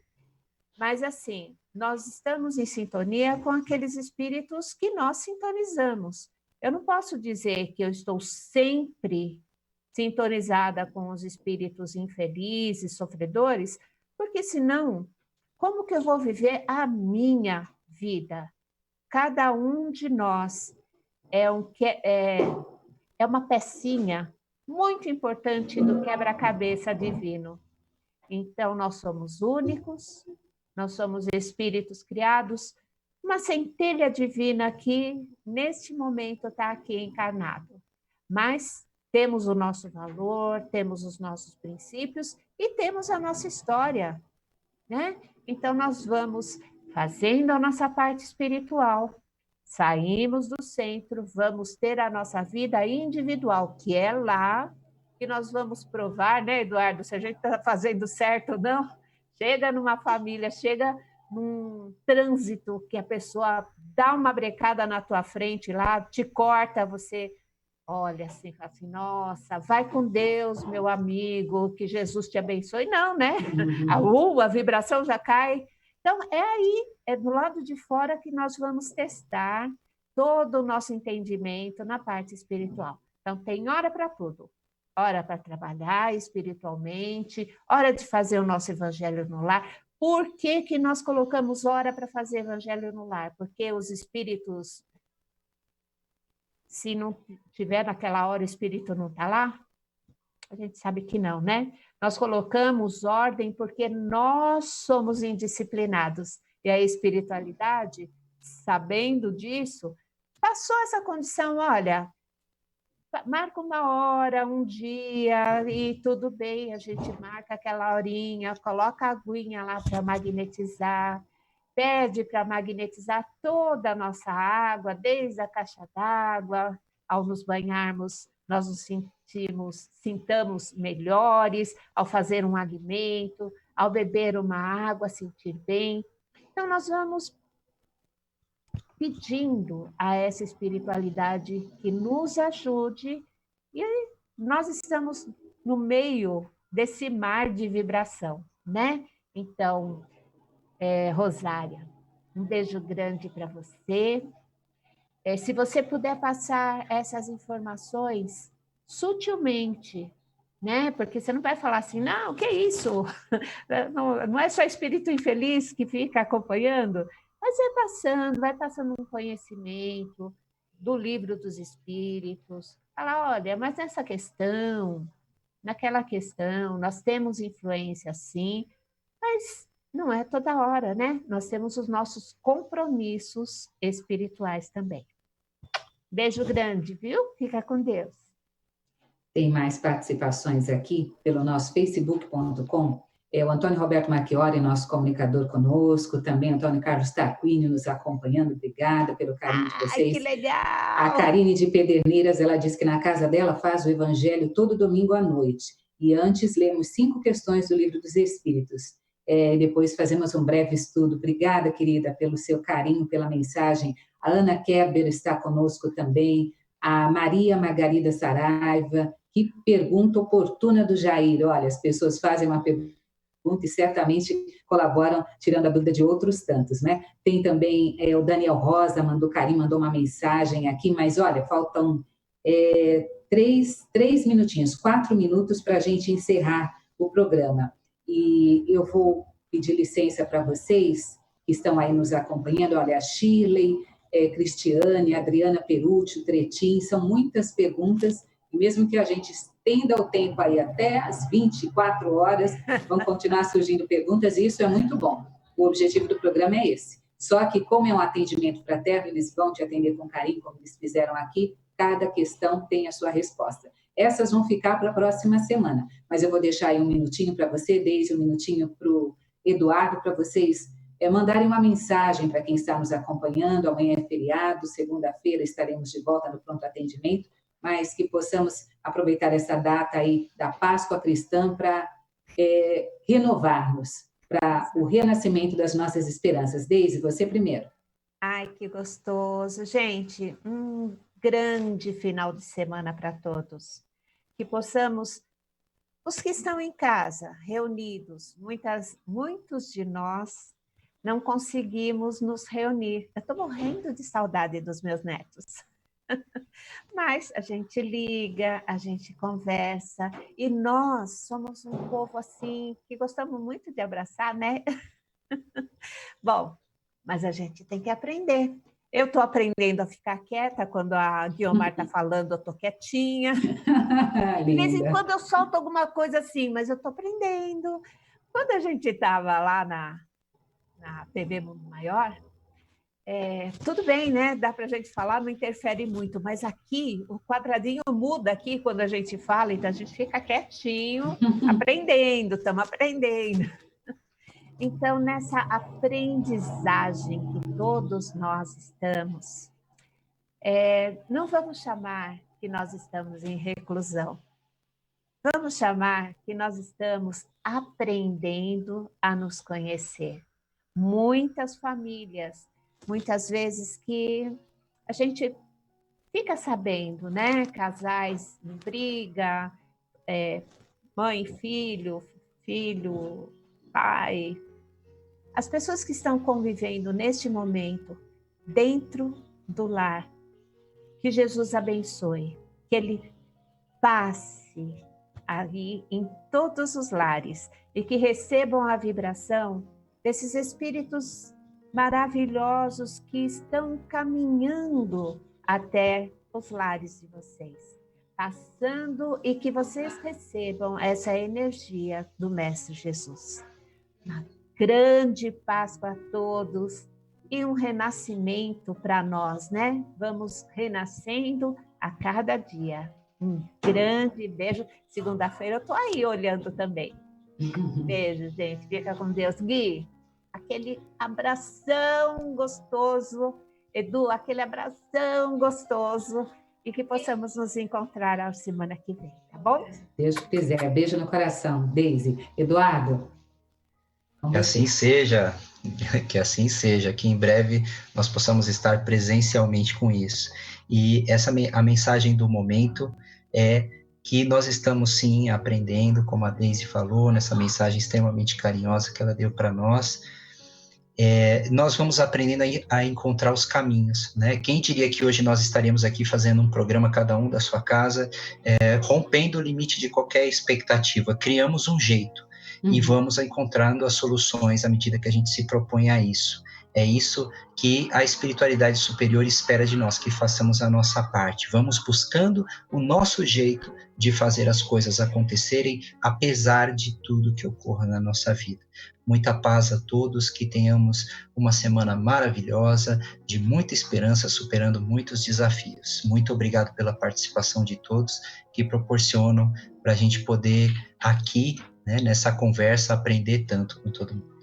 Mas, assim, nós estamos em sintonia com aqueles espíritos que nós sintonizamos. Eu não posso dizer que eu estou sempre sintonizada com os espíritos infelizes, sofredores, porque senão, como que eu vou viver a minha vida? Cada um de nós é uma pecinha muito importante do quebra-cabeça divino. Então, nós somos únicos, nós somos espíritos criados, uma centelha divina que, neste momento, está aqui encarnado. Mas temos o nosso valor, temos os nossos princípios e temos a nossa história, né? Então, nós vamos fazendo a nossa parte espiritual, saímos do centro, vamos ter a nossa vida individual, que é lá que nós vamos provar, né, Eduardo, se a gente está fazendo certo ou não. Chega numa família, chega num trânsito que a pessoa dá uma brecada na tua frente lá, te corta, você olha assim, fala assim, nossa, vai com Deus, meu amigo, que Jesus te abençoe. Não, né? A vibração já cai. Então, é aí, é do lado de fora que nós vamos testar todo o nosso entendimento na parte espiritual. Então, tem hora para tudo. Hora para trabalhar espiritualmente, hora de fazer o nosso evangelho no lar. Por que que nós colocamos hora para fazer evangelho no lar? Porque os espíritos, se não tiver naquela hora, o espírito não está lá? A gente sabe que não, né? Nós colocamos ordem porque nós somos indisciplinados. E a espiritualidade, sabendo disso, passou essa condição, olha, marca uma hora, um dia, e tudo bem, a gente marca aquela horinha, coloca a aguinha lá para magnetizar, pede para magnetizar toda a nossa água, desde a caixa d'água, ao nos banharmos, nós nos sintamos melhores, ao fazer um alimento, ao beber uma água, sentir bem. Então, nós vamos pedindo a essa espiritualidade que nos ajude, e nós estamos no meio desse mar de vibração, né? Então, Rosária, um beijo grande para você. Se você puder passar essas informações sutilmente, né? Porque você não vai falar assim, não, o que é isso? Não é só espírito infeliz que fica acompanhando, mas vai passando um conhecimento do livro dos espíritos. Fala, olha, mas nessa questão, naquela questão, nós temos influência sim, mas não é toda hora, né? Nós temos os nossos compromissos espirituais também. Beijo grande, viu? Fica com Deus. Tem mais participações aqui pelo nosso facebook.com. O Antônio Roberto Marchiori, nosso comunicador conosco, também Antônio Carlos Tarquínio nos acompanhando, obrigada pelo carinho de vocês. Ai, que legal! A Karine de Pederneiras, ela diz que na casa dela faz o evangelho todo domingo à noite, e antes lemos 5 questões do Livro dos Espíritos. Depois fazemos um breve estudo. Obrigada, querida, pelo seu carinho, pela mensagem. A Ana Kerber está conosco também, a Maria Margarida Saraiva, que pergunta oportuna do Jair. Olha, as pessoas fazem uma pergunta pergunta e certamente colaboram tirando a dúvida de outros tantos, né? Tem também o Daniel Rosa, mandou uma mensagem aqui, mas olha, faltam 4 minutos para a gente encerrar o programa. E eu vou pedir licença para vocês que estão aí nos acompanhando, olha, a Shirley, Cristiane, Adriana Perucci, Tretin, são muitas perguntas, e mesmo que a gente estenda o tempo aí até as 24 horas, vão continuar surgindo perguntas, e isso é muito bom. O objetivo do programa é esse. Só que, como é um atendimento fraterno, eles vão te atender com carinho, como eles fizeram aqui, cada questão tem a sua resposta. Essas vão ficar para a próxima semana, mas eu vou deixar aí um minutinho para você, desde um minutinho para o Eduardo, para vocês mandarem uma mensagem para quem está nos acompanhando. Amanhã é feriado, segunda-feira estaremos de volta no pronto atendimento, mas que possamos aproveitar essa data aí da Páscoa Cristã para renovar-nos, para o renascimento das nossas esperanças. Deise, você primeiro. Ai, que gostoso. Gente, um grande final de semana para todos. Que possamos, os que estão em casa, reunidos, muitos de nós não conseguimos nos reunir. Eu estou morrendo de saudade dos meus netos. Mas a gente liga, a gente conversa, e nós somos um povo assim, que gostamos muito de abraçar, né? Bom, mas a gente tem que aprender. Eu estou aprendendo a ficar quieta, quando a Guiomar está falando, eu estou quietinha. De vez em quando eu solto alguma coisa assim, mas eu estou aprendendo. Quando a gente estava lá na TV Mundo Maior, tudo bem, né? Dá para a gente falar, não interfere muito, mas aqui o quadradinho muda aqui quando a gente fala, então a gente fica quietinho, estamos aprendendo. Então, nessa aprendizagem que todos nós estamos, não vamos chamar que nós estamos em reclusão, vamos chamar que nós estamos aprendendo a nos conhecer. Muitas famílias, muitas vezes que a gente fica sabendo, né? Casais em briga, mãe, filho, pai. As pessoas que estão convivendo neste momento dentro do lar, que Jesus abençoe, que Ele passe aí em todos os lares e que recebam a vibração desses espíritos maravilhosos que estão caminhando até os lares de vocês, passando, e que vocês recebam essa energia do Mestre Jesus. Uma grande paz para todos e um renascimento para nós, né? Vamos renascendo a cada dia. Um grande beijo. Segunda-feira eu estou aí olhando também. Beijo, gente. Fica com Deus. Gui, aquele abração gostoso. Edu, aquele abração gostoso. E que possamos nos encontrar a semana que vem, tá bom? Deus quiser. Beijo no coração. Deise. Eduardo? Que assim seja, que em breve nós possamos estar presencialmente com isso. E a mensagem do momento é que nós estamos sim aprendendo, como a Deise falou, nessa mensagem extremamente carinhosa que ela deu para nós. Nós vamos aprendendo a encontrar os caminhos, né? Quem diria que hoje nós estaríamos aqui fazendo um programa, cada um da sua casa, rompendo o limite de qualquer expectativa, criamos um jeito. E vamos encontrando as soluções à medida que a gente se propõe a isso. É isso que a espiritualidade superior espera de nós, que façamos a nossa parte. Vamos buscando o nosso jeito de fazer as coisas acontecerem, apesar de tudo que ocorra na nossa vida. Muita paz a todos, que tenhamos uma semana maravilhosa, de muita esperança, superando muitos desafios. Muito obrigado pela participação de todos, que proporcionam para a gente poder aqui, né, nessa conversa, aprender tanto com todo mundo.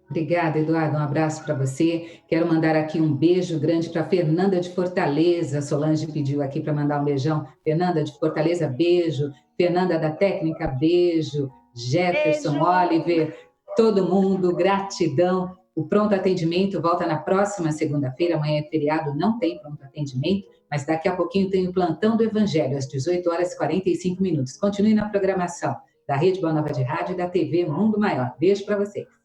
Obrigada, Eduardo. Um abraço para você. Quero mandar aqui um beijo grande para Fernanda de Fortaleza. Solange pediu aqui para mandar um beijão. Fernanda de Fortaleza, beijo. Fernanda da Técnica, beijo. Jefferson, beijo. Oliver, todo mundo, gratidão. O pronto atendimento volta na próxima segunda-feira. Amanhã é feriado, não tem pronto atendimento, mas daqui a pouquinho tem o plantão do Evangelho, às 18 horas e 45 minutos. Continue na programação. da Rede Boa Nova de Rádio e da TV Mundo Maior. Beijo para vocês.